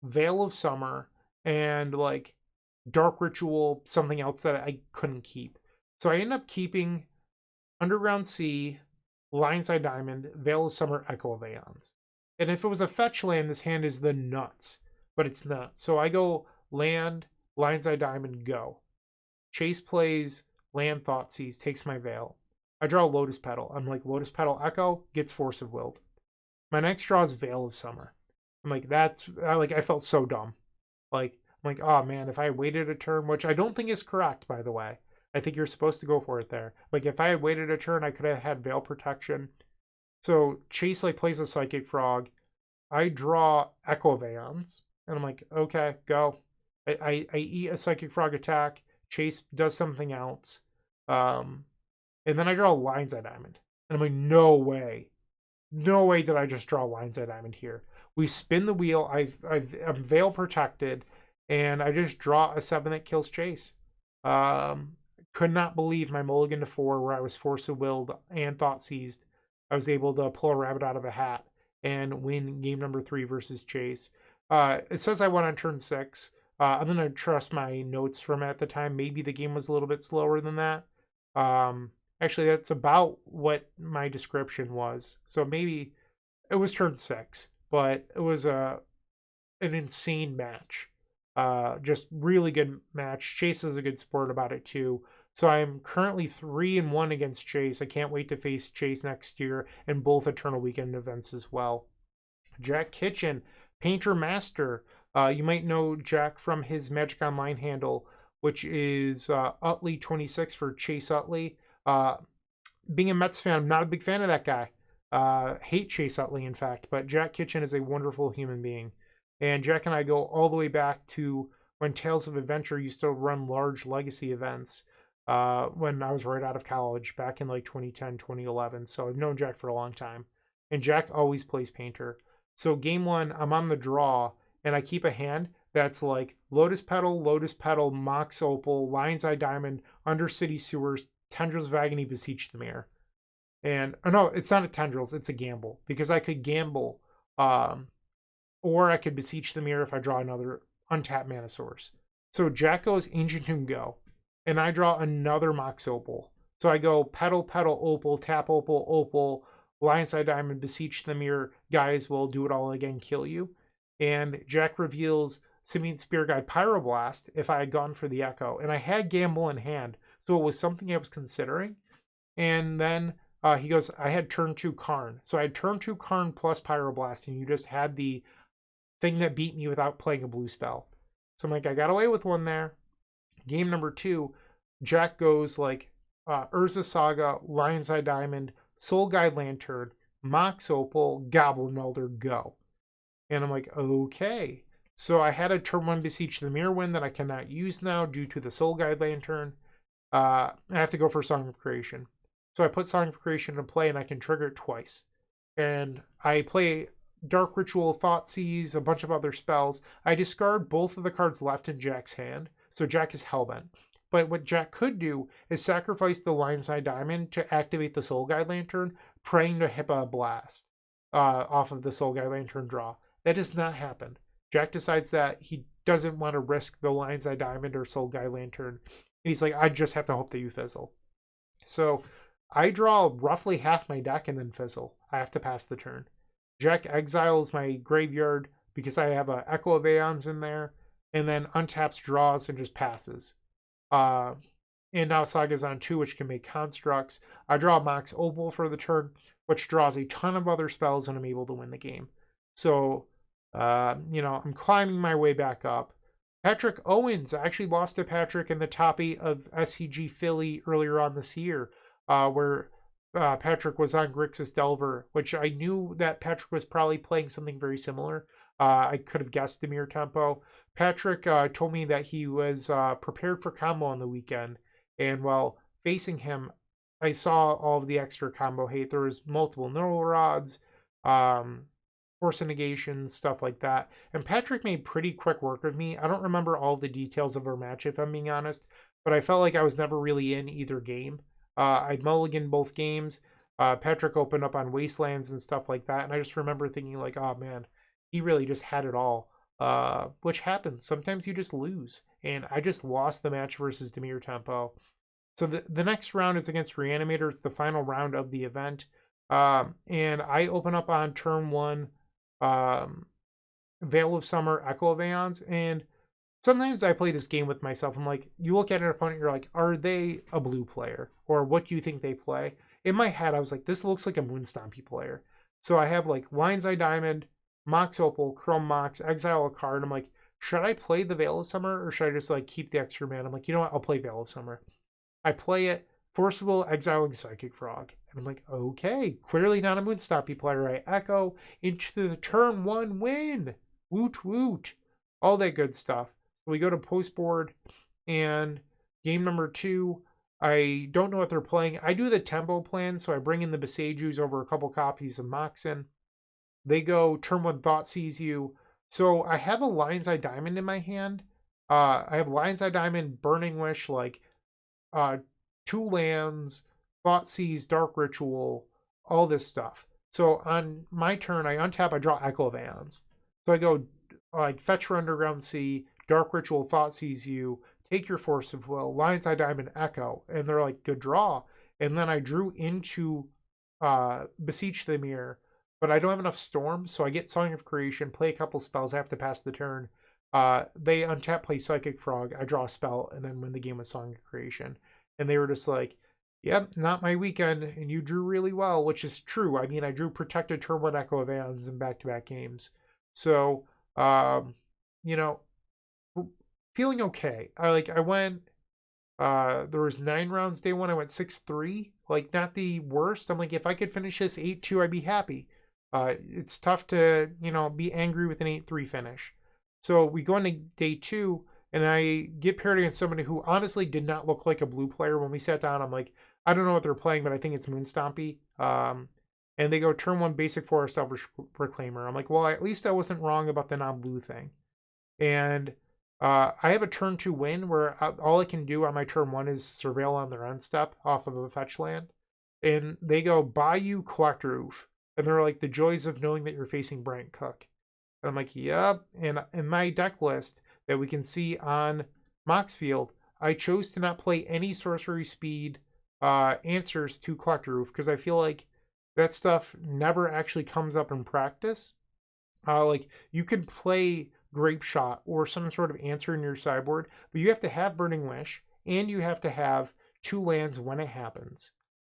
Veil of Summer, and like Dark Ritual, something else that I couldn't keep. So I end up keeping Underground Sea, Lion's Eye Diamond, Veil of Summer, Echo of Aeons. And if it was a fetch land, this hand is the nuts, but it's not. So I go land, Lion's Eye Diamond, go. Chase plays land, Thoughtseize, takes my Veil. I draw Lotus Petal. I'm like, Lotus Petal Echo, gets Force of Willed. My next draw is Veil of Summer. I'm like, I felt so dumb. I'm like, oh man, if I waited a turn, which I don't think is correct, by the way. I think you're supposed to go for it there. Like, if I had waited a turn, I could have had Veil Protection. So Chase plays a Psychic Frog. I draw Echo of Aeons. And I'm like, okay, go. I eat a Psychic Frog attack. Chase does something else. And then I draw Lion's Eye Diamond. And I'm like, no way. No way did I just draw Lion's Eye Diamond here. We spin the wheel. I'm Veil Protected. And I just draw a 7 that kills Chase. Could not believe my mulligan to 4 where I was Force of Willed and Thoughtseized. I was able to pull a rabbit out of a hat and win game number 3 versus Chase. It says I won on turn 6. I'm going to trust my notes from at the time. Maybe the game was a little bit slower than that. Actually, that's about what my description was. So maybe it was turn 6, but it was an insane match. Just really good match. Chase is a good sport about it too. So I'm currently 3-1 against Chase. I can't wait to face Chase next year in both Eternal Weekend events as well. Jack Kitchen, Painter Master. You might know Jack from his Magic Online handle, which is Utley26 for Chase Utley. Being a Mets fan, I'm not a big fan of that guy. Hate Chase Utley, in fact, but Jack Kitchen is a wonderful human being. And Jack and I go all the way back to when Tales of Adventure used to run large legacy events when I was right out of college back in like 2010, 2011. So I've known Jack for a long time. And Jack always plays Painter. So game 1, I'm on the draw, and I keep a hand that's like Lotus Petal, Mox Opal, Lion's Eye Diamond, Undercity Sewers, Tendrils of Agony, Beseech the Mirror. And, no, it's not a Tendrils, it's a gamble. Because I could gamble, or I could Beseech the Mirror if I draw another untapped mana source. So Jack goes Ancient Tomb, go. And I draw another Mox Opal. So I go Petal, Opal, tap Opal, Opal, Lion's Eye Diamond, Beseech the Mirror, guys will do it all again, kill you. And Jack reveals Simian Spear Guide Pyroblast if I had gone for the Echo. And I had Gamble in hand, so it was something I was considering. And then he goes, I had turn 2 Karn. So I had turn 2 Karn plus Pyroblast, and you just had the thing that beat me without playing a blue spell. So I'm like, I got away with one there. Game number 2, Jack goes like Urza Saga, Lion's Eye Diamond, Soul Guide Lantern, Mox Opal, Goblin Elder, go. And I'm like, okay. So I had a turn 1 Beseech the Mirror win that I cannot use now due to the Soul Guide Lantern. I have to go for Song of Creation. So I put Song of Creation in play and I can trigger it twice. And I play Dark Ritual, Thoughtseize, a bunch of other spells. I discard both of the cards left in Jack's hand. So Jack is hellbent. But what Jack could do is sacrifice the Lion's Eye Diamond to activate the Soul Guide Lantern, praying to Hippa Blast off of the Soul Guide Lantern draw. That does not happen. Jack decides that he doesn't want to risk the Lion's Eye Diamond or Soul Guide Lantern. And he's like, I just have to hope that you fizzle. So I draw roughly half my deck and then fizzle. I have to pass the turn. Jack exiles my graveyard because I have an Echo of Aeons in there, and then untaps, draws, and just passes. and now Saga's on 2, which can make constructs. I draw Mox Opal for the turn, which draws a ton of other spells, and I'm able to win the game. So, I'm climbing my way back up. Patrick Owens, I actually lost to Patrick in the top 8 of SCG Philly earlier on this year, where Patrick was on Grixis Delver, which I knew that Patrick was probably playing something very similar. I could have guessed Dimir tempo. Patrick told me that he was prepared for combo on the weekend, and while facing him, I saw all of the extra combo hate. There was multiple neural rods, force negations, stuff like that. And Patrick made pretty quick work of me. I don't remember all the details of our match, if I'm being honest, but I felt like I was never really in either game. I mulliganed both games. Patrick opened up on Wastelands and stuff like that, and I just remember thinking like, oh man, he really just had it all. Which happens. Sometimes you just lose. And I just lost the match versus Dimir tempo. So the next round is against Reanimator. It's the final round of the event. And I open up on turn 1, Veil of Summer, Echo of Eons. And sometimes I play this game with myself. I'm like, you look at an opponent, you're like, are they a blue player? Or what do you think they play? In my head, I was like, this looks like a Moonstompy player. So I have like Lion's Eye Diamond, Mox Opal, Chrome Mox, exile a card. I'm like, should I play the Veil of Summer or should I just like keep the extra mana? I'm like, you know what? I'll play Veil of Summer. I play it, Forcible, exiling Psychic Frog. And I'm like, okay, clearly not a Moonstompy player. I echo into the turn 1 win. Woot woot. All that good stuff. So we go to post board, and game number 2, I don't know what they're playing. I do the tempo plan, so I bring in the Besajus over a couple copies of Moxen. They go turn 1 Thought Seize You. So I have a Lion's Eye Diamond in my hand. I have Lion's Eye Diamond, Burning Wish, like 2 lands, Thought Seize, Dark Ritual, all this stuff. So on my turn, I untap, I draw Echo of Eons. So I go like Fetch for Underground Sea, Dark Ritual, Thought Seize You, take your Force of Will, Lion's Eye Diamond, Echo, and they're like, good draw. And then I drew into Beseech the Mirror, but I don't have enough Storm, so I get Song of Creation, play a couple spells, I have to pass the turn. They untap, play Psychic Frog, I draw a spell, and then win the game with Song of Creation. And they were just like, yep, not my weekend, and you drew really well, which is true. I mean, I drew Protected Turn 1 Echo of Eons in back-to-back games. So, feeling okay. I went, there was 9 rounds day 1, I went 6-3, like not the worst. I'm like, if I could finish this 8-2, I'd be happy. It's tough to, be angry with an 8-3 finish. So we go into day 2, and I get paired against somebody who honestly did not look like a blue player. When we sat down, I'm like, I don't know what they're playing, but I think it's Moonstompy. And they go turn 1 basic Forest Elvish Reclaimer. I'm like, well, at least I wasn't wrong about the non-blue thing. And I have a turn 2 win where all I can do on my turn 1 is surveil on their end step off of a fetch land. And they go Bayou Collector Oof. And they're like, the joys of knowing that you're facing Bryant Cook. And I'm like, yep. And in my deck list that we can see on Moxfield, I chose to not play any sorcery speed answers to Collector Roof because I feel like that stuff never actually comes up in practice. Like you could play Grape Shot or some sort of answer in your sideboard, but you have to have Burning Wish and you have to have 2 lands when it happens.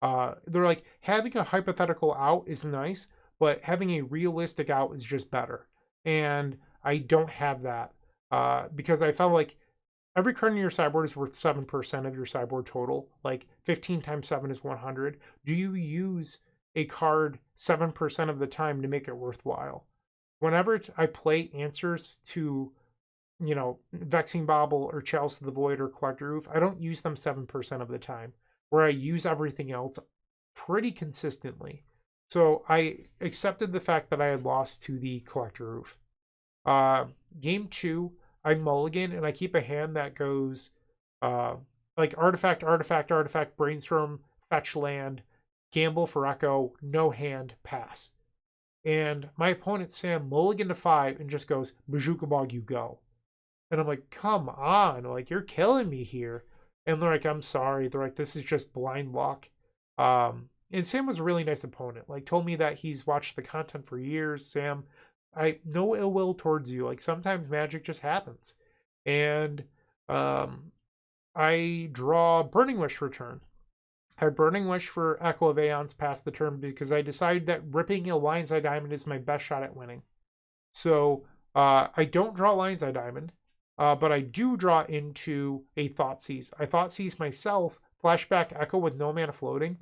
They're like, having a hypothetical out is nice, but having a realistic out is just better. And I don't have that because I felt like every card in your sideboard is worth 7% of your sideboard total. Like 15 times 7 is 100. Do you use a card 7% of the time to make it worthwhile? Whenever I play answers to, Vexing Bauble or Chalice of the Void or Collector Roof, I don't use them 7% of the time, where I use everything else pretty consistently. So I accepted the fact that I had lost to the Collector Roof. Game 2, I mulligan and I keep a hand that goes like artifact, brainstorm, fetch land, gamble for echo, no hand, pass. And my opponent, Sam, mulligan to 5 and just goes, Bazooka Bog, you go. And I'm like, come on, like, you're killing me here. And they're like, I'm sorry. They're like, this is just blind luck. And Sam was a really nice opponent. Like, told me that he's watched the content for years. Sam, I no ill will towards you. Like, sometimes magic just happens. And I I draw Burning Wish return. I had Burning Wish for Echo of Eons past the turn because I decided that ripping a Lion's Eye Diamond is my best shot at winning. So I don't draw Lion's Eye Diamond, but I do draw into a Thoughtseize. I Thougeize myself, flashback Echo with no mana floating.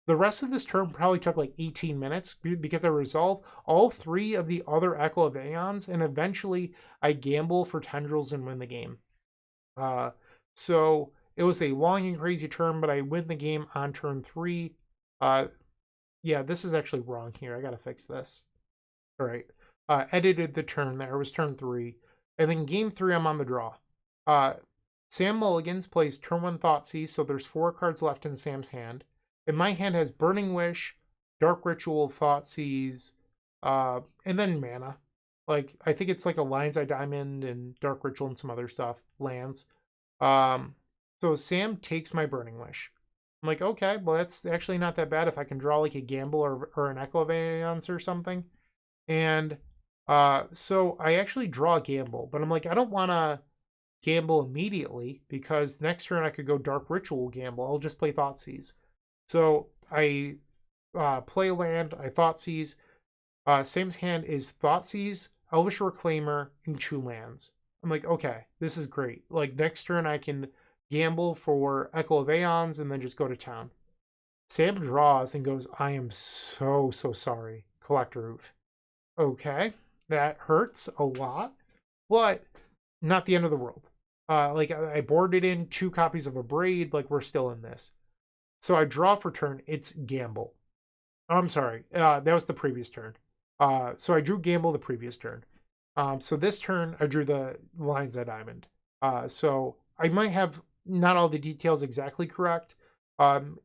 The rest of this turn probably took like 18 minutes because I resolve all 3 of the other Echo of Aeons, and eventually I gamble for Tendrils and win the game. So it was a long and crazy turn, but I win the game on turn 3. Yeah, this is actually wrong here. I gotta fix this. All right. Edited the turn there. It was turn 3. And then game 3, I'm on the draw. Sam Mulligans plays turn 1 Thoughtseize, so there's 4 cards left in Sam's hand. And my hand has Burning Wish, Dark Ritual, Thoughtseize, and then mana. Like, I think it's like a Lion's Eye Diamond and Dark Ritual and some other stuff, lands. So Sam takes my Burning Wish. I'm like, okay, well, that's actually not that bad if I can draw like a Gamble or an Echo of Aeons or something. And so I actually draw a Gamble, but I'm like, I don't want to gamble immediately because next turn I could go Dark Ritual Gamble. I'll just play Thoughtseize. So I play land, I Thoughtseize. Sam's hand is Thoughtseize, Elvish Reclaimer, and 2 lands. I'm like, okay, this is great. Like, next turn I can gamble for Echo of Aeons and then just go to town. Sam draws and goes, I am so sorry. Collector Oof. Okay, that hurts a lot, but not the end of the world. Like, I boarded in 2 copies of a Braid, like, we're still in this. So I draw for turn, it's Gamble. I'm sorry, that was the previous turn. So I drew Gamble the previous turn. So this turn, I drew the Lion's Eye Diamond. So I might have not all the details exactly correct.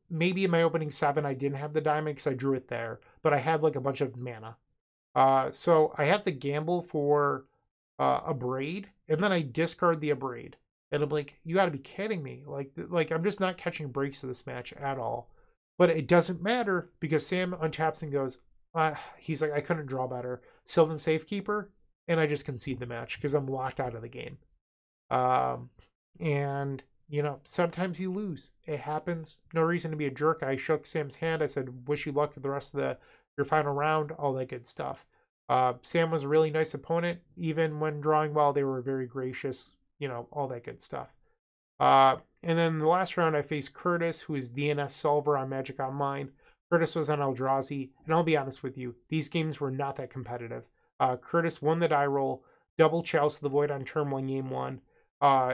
Maybe in my opening 7, I didn't have the diamond because I drew it there, but I had like a bunch of mana. So I have the Gamble for a Braid, and then I discard the Abrade. And I'm like, you got to be kidding me. Like I'm just not catching breaks of this match at all. But it doesn't matter because Sam untaps and goes, he's like, I couldn't draw better. Sylvan Safekeeper, and I just concede the match because I'm locked out of the game. And, you know, sometimes you lose. It happens. No reason to be a jerk. I shook Sam's hand. I said, wish you luck for the rest of your final round, all that good stuff. Sam was a really nice opponent. Even when drawing well, they were very gracious. You know, all that good stuff. And then the last round, I faced Curtis, who is DNS Solver on Magic Online. Curtis was on Eldrazi, and I'll be honest with you, these games were not that competitive. Curtis won the die roll, double Chalice of the Void on turn 1, game 1,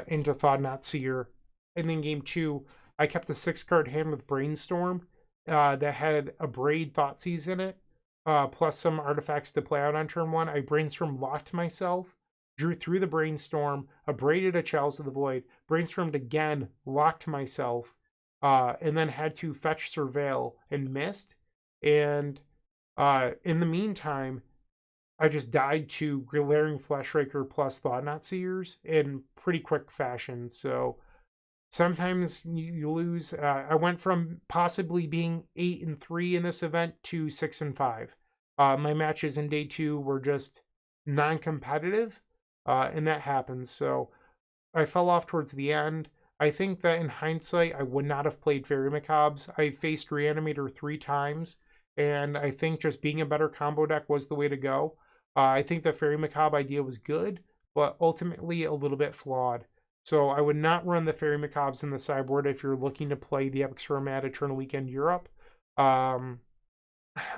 into Thawed Not Seer. And then game 2, I kept a 6-card hand with Brainstorm that had a Braid Thoughtseize in it, plus some artifacts to play out on turn 1. I Brainstorm locked myself, drew through the Brainstorm, abraded a Chalice of the Void, Brainstormed again, locked myself, and then had to fetch Surveil and missed. And in the meantime, I just died to Glaring Fleshraker plus Thought Not Seers in pretty quick fashion. So sometimes you lose. I went from possibly being 8-3 in this event to 6-5. My matches in day 2 were just non-competitive. And that happens. So I fell off towards the end. I think that in hindsight, I would not have played Fairy Macabres. I faced Reanimator 3 times, and I think just being a better combo deck was the way to go. I think the Fairy Macabre idea was good, but ultimately a little bit flawed. So I would not run the Fairy Macabres in the sideboard if you're looking to play the Epic Format Eternal Weekend Europe. I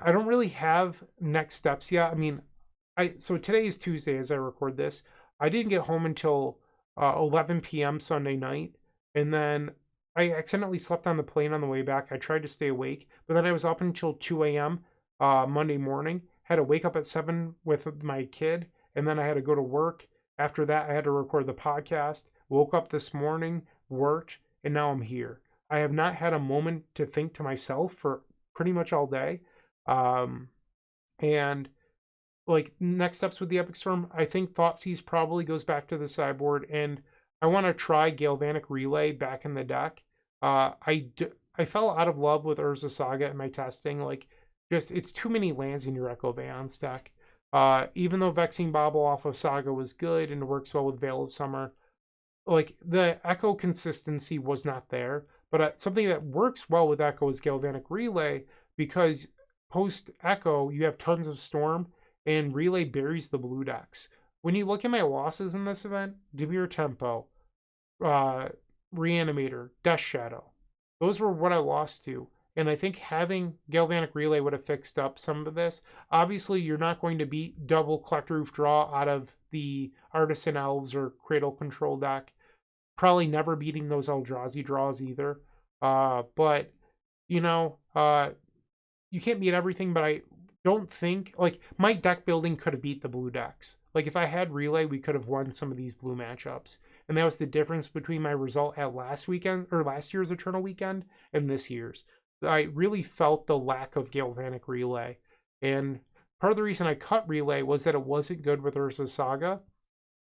don't really have next steps yet. I mean, so today is Tuesday as I record this. I didn't get home until 11 p.m. Sunday night, and then I accidentally slept on the plane on the way back. I tried to stay awake, but then I was up until 2 a.m. Monday morning. Had to wake up at 7 with my kid, and then I had to go to work. After that, I had to record the podcast. Woke up this morning, worked, and now I'm here. I have not had a moment to think to myself for pretty much all day. And like next steps with the Epic Storm, I think Thoughtseize probably goes back to the sideboard, and I want to try Galvanic Relay back in the deck. I fell out of love with Urza Saga in my testing. Like, just it's too many lands in your Echo of Aeons deck. Even though Vexing Bauble off of Saga was good and works well with Veil of Summer, like the Echo consistency was not there, but something that works well with Echo is Galvanic Relay, because post Echo you have tons of Storm and Relay buries the blue decks. When you look at my losses in this event, Dimir Tempo, uh, Reanimator, Death Shadow, those were what I lost to. And I think having Galvanic Relay would have fixed up some of this. Obviously, you're not going to beat double Collector Roof draw out of the Artisan Elves or Cradle Control deck. Probably never beating those Eldrazi draws either. But, you know, you can't beat everything, but I don't think, like, my deck building could have beat the blue decks. Like, if I had Relay, we could have won some of these blue matchups. And that was the difference between my result at last year's Eternal Weekend and this year's. I really felt the lack of Galvanic Relay. And part of the reason I cut Relay was that it wasn't good with Urza Saga.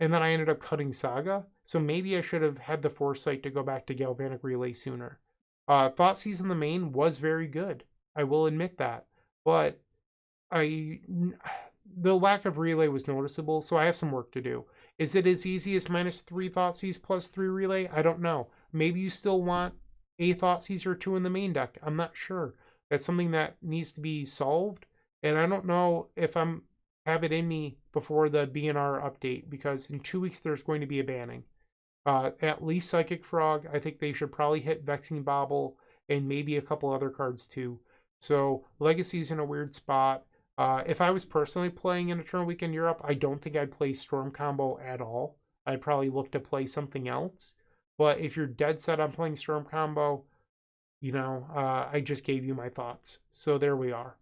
And then I ended up cutting Saga. So maybe I should have had the foresight to go back to Galvanic Relay sooner. Thoughtseize in the main was very good. I will admit that. But the lack of Relay was noticeable, so I have some work to do. Is it as easy as -3 Thoughtseize plus 3 Relay? I don't know. Maybe you still want a Thoughtseize or 2 in the main deck. I'm not sure. That's something that needs to be solved. And I don't know if have it in me before the BNR update, because in 2 weeks there's going to be a banning. At least Psychic Frog. I think they should probably hit Vexing Bauble and maybe a couple other cards too. So Legacy's in a weird spot. If I was personally playing an Eternal Week in Europe, I don't think I'd play Storm combo at all. I'd probably look to play something else. But if you're dead set on playing Storm combo, I just gave you my thoughts. So there we are.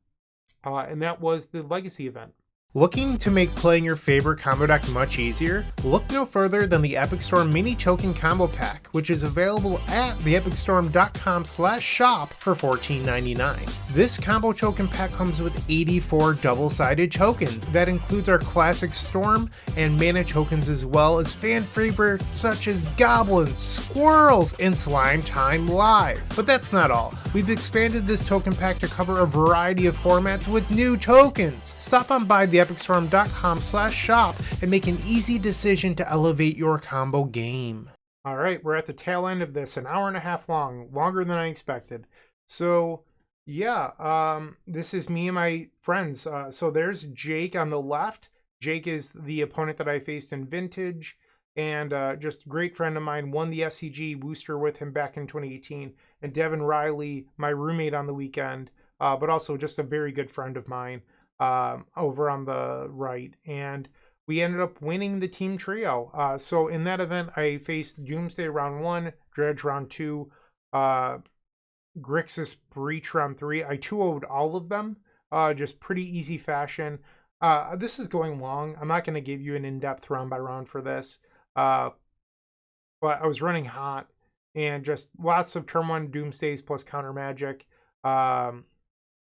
And that was the Legacy event. Looking to make playing your favorite combo deck much easier? Look no further than the Epic Storm Mini Token Combo Pack, which is available at theepicstorm.com/shop for $14.99. This combo token pack comes with 84 double-sided tokens. That includes our classic Storm and mana tokens, as well as fan favorites such as Goblins, Squirrels, and Slime Time Live. But that's not all. We've expanded this token pack to cover a variety of formats with new tokens. Stop on by theepicstorm.com/shop and make an easy decision to elevate your combo game. All right, we're at the tail end of this, an hour and a half long, longer than I expected. So yeah, this is me and my friends. So there's Jake on the left. Jake is the opponent that I faced in Vintage, and just a great friend of mine, won the SCG booster with him back in 2018. And Devin Riley, my roommate on the weekend, but also just a very good friend of mine. Over on the right, and we ended up winning the team trio. So in that event, I faced Doomsday round 1, Dredge round 2, Grixis Breach round 3. I 2-0'd all of them, just pretty easy fashion. This is going long. I'm not going to give you an in-depth round by round for this, but I was running hot, and just lots of turn 1 Doomsdays plus counter magic, all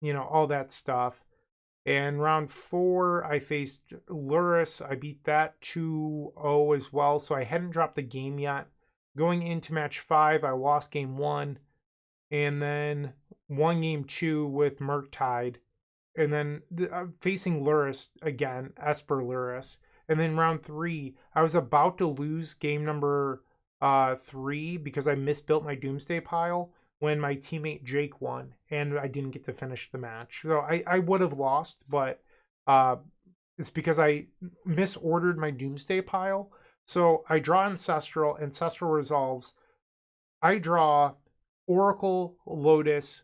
that stuff. And round 4, I faced Lurrus. I beat that 2-0 as well, so I hadn't dropped the game yet. Going into match 5, I lost game 1, and then won game 2 with Murktide. And then facing Lurrus again, Esper Lurrus. And then round 3, I was about to lose game number 3 because I misbuilt my Doomsday pile when my teammate Jake won, and I didn't get to finish the match. So I would have lost, but it's because I misordered my Doomsday pile. So I draw Ancestral resolves. I draw Oracle, Lotus,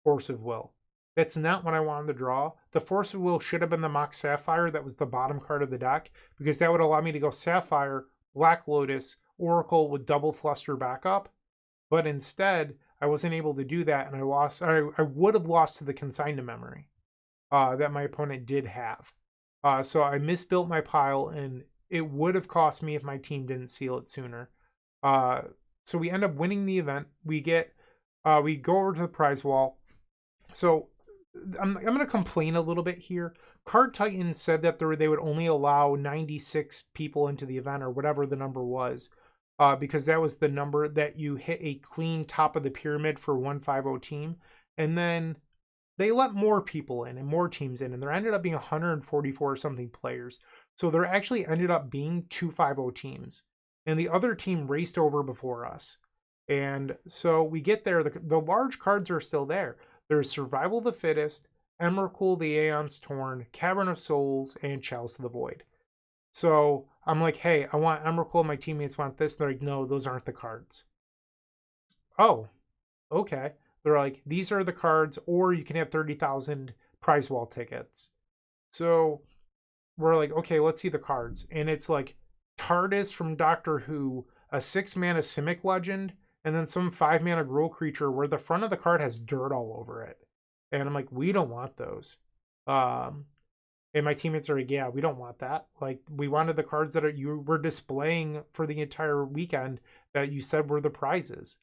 Force of Will. That's not what I wanted to draw. The Force of Will should have been the Mox Sapphire. That was the bottom card of the deck, because that would allow me to go Sapphire, Black Lotus, Oracle with double Fluster backup. But instead, I wasn't able to do that, and I lost. I would have lost to the Consigned Memory that my opponent did have. So I misbuilt my pile, and it would have cost me if my team didn't seal it sooner. So we end up winning the event. We go over to the prize wall. So I'm going to complain a little bit here. Card Titan said that they would only allow 96 people into the event, or whatever the number was. Because that was the number that you hit a clean top of the pyramid for 150 team. And then they let more people in and more teams in, and there ended up being 144 something players. So there actually ended up being 250 teams. and the other team raced over before us. And so we get there, the large cards are still there. There's Survival of the Fittest, Emrakul the Aeon's Torn, Cavern of Souls, and Chalice of the Void. So I'm like, hey, I want Emrakul, my teammates want this. They're like, no, those aren't the cards. Oh, okay. They're like, these are the cards, or you can have 30,000 prize wall tickets. So we're like, okay, let's see the cards. And it's like TARDIS from Doctor Who, a 6-mana Simic legend, and then some 5-mana Gruul creature where the front of the card has dirt all over it. And I'm like, we don't want those. And my teammates are like, yeah, we don't want that. Like, we wanted the cards that you were displaying for the entire weekend that you said were the prizes.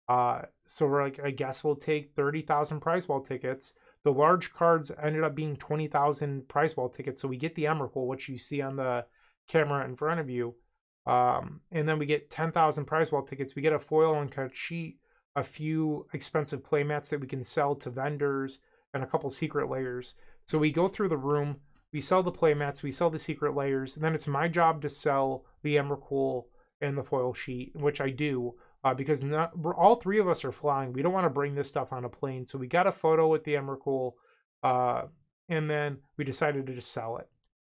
So we're like, I guess we'll take 30,000 prize wall tickets. The large cards ended up being 20,000 prize wall tickets. So we get the Emrakul, which you see on the camera in front of you. And then we get 10,000 prize wall tickets. We get a foil and cut sheet, a few expensive playmats that we can sell to vendors, and a couple secret layers. So we go through the room, we sell the playmats, we sell the secret layers, and then it's my job to sell the Emrakul and the foil sheet, which I do, because all three of us are flying. We don't want to bring this stuff on a plane. So we got a photo with the Emrakul, and then we decided to just sell it.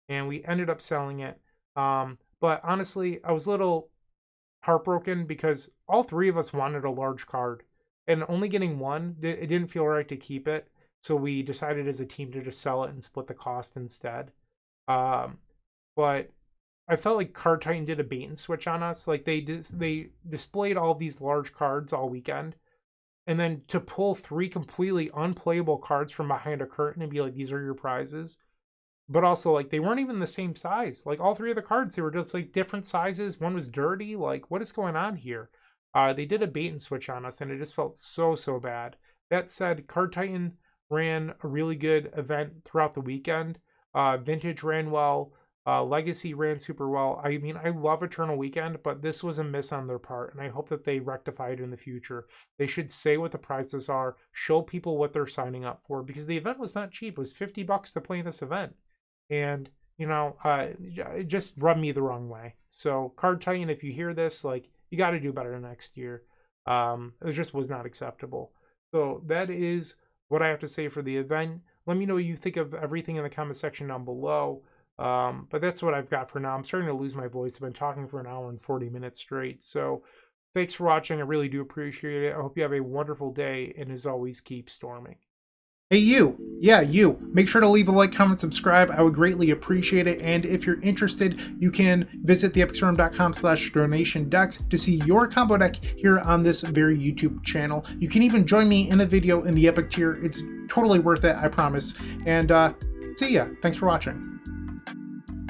And we ended up selling it. But honestly, I was a little heartbroken because all three of us wanted a large card, and only getting one, it didn't feel right to keep it. So we decided as a team to just sell it and split the cost instead. But I felt like Card Titan did a bait and switch on us. Like they displayed all these large cards all weekend, and then to pull 3 completely unplayable cards from behind a curtain and be like, these are your prizes. But also, like, they weren't even the same size. Like, all 3 of the cards, they were just, like, different sizes. One was dirty. Like, what is going on here? They did a bait and switch on us, and it just felt so, so bad. That said, Card Titan ran a really good event throughout the weekend. Vintage ran well. Legacy ran super well. I mean, I love Eternal Weekend, but this was a miss on their part, and I hope that they rectify it in the future. They should say what the prizes are, show people what they're signing up for, because the event was not cheap. It was $50 to play this event. And, you know, it just rubbed me the wrong way. So, Card Titan, if you hear this, like, you got to do better next year. It just was not acceptable. So, that is what I have to say for the event. Let me know what you think of everything in the comment section down below. But that's what I've got for now. I'm starting to lose my voice. I've been talking for an hour and 40 minutes straight. So, thanks for watching. I really do appreciate it. I hope you have a wonderful day. And as always, keep storming. Hey, you. Yeah, you. Make sure to leave a like, comment, subscribe. I would greatly appreciate it. And if you're interested, you can visit theepicstorm.com/donation decks to see your combo deck here on this very YouTube channel. You can even join me in a video in the Epic tier. It's totally worth it, I promise. And see ya. Thanks for watching.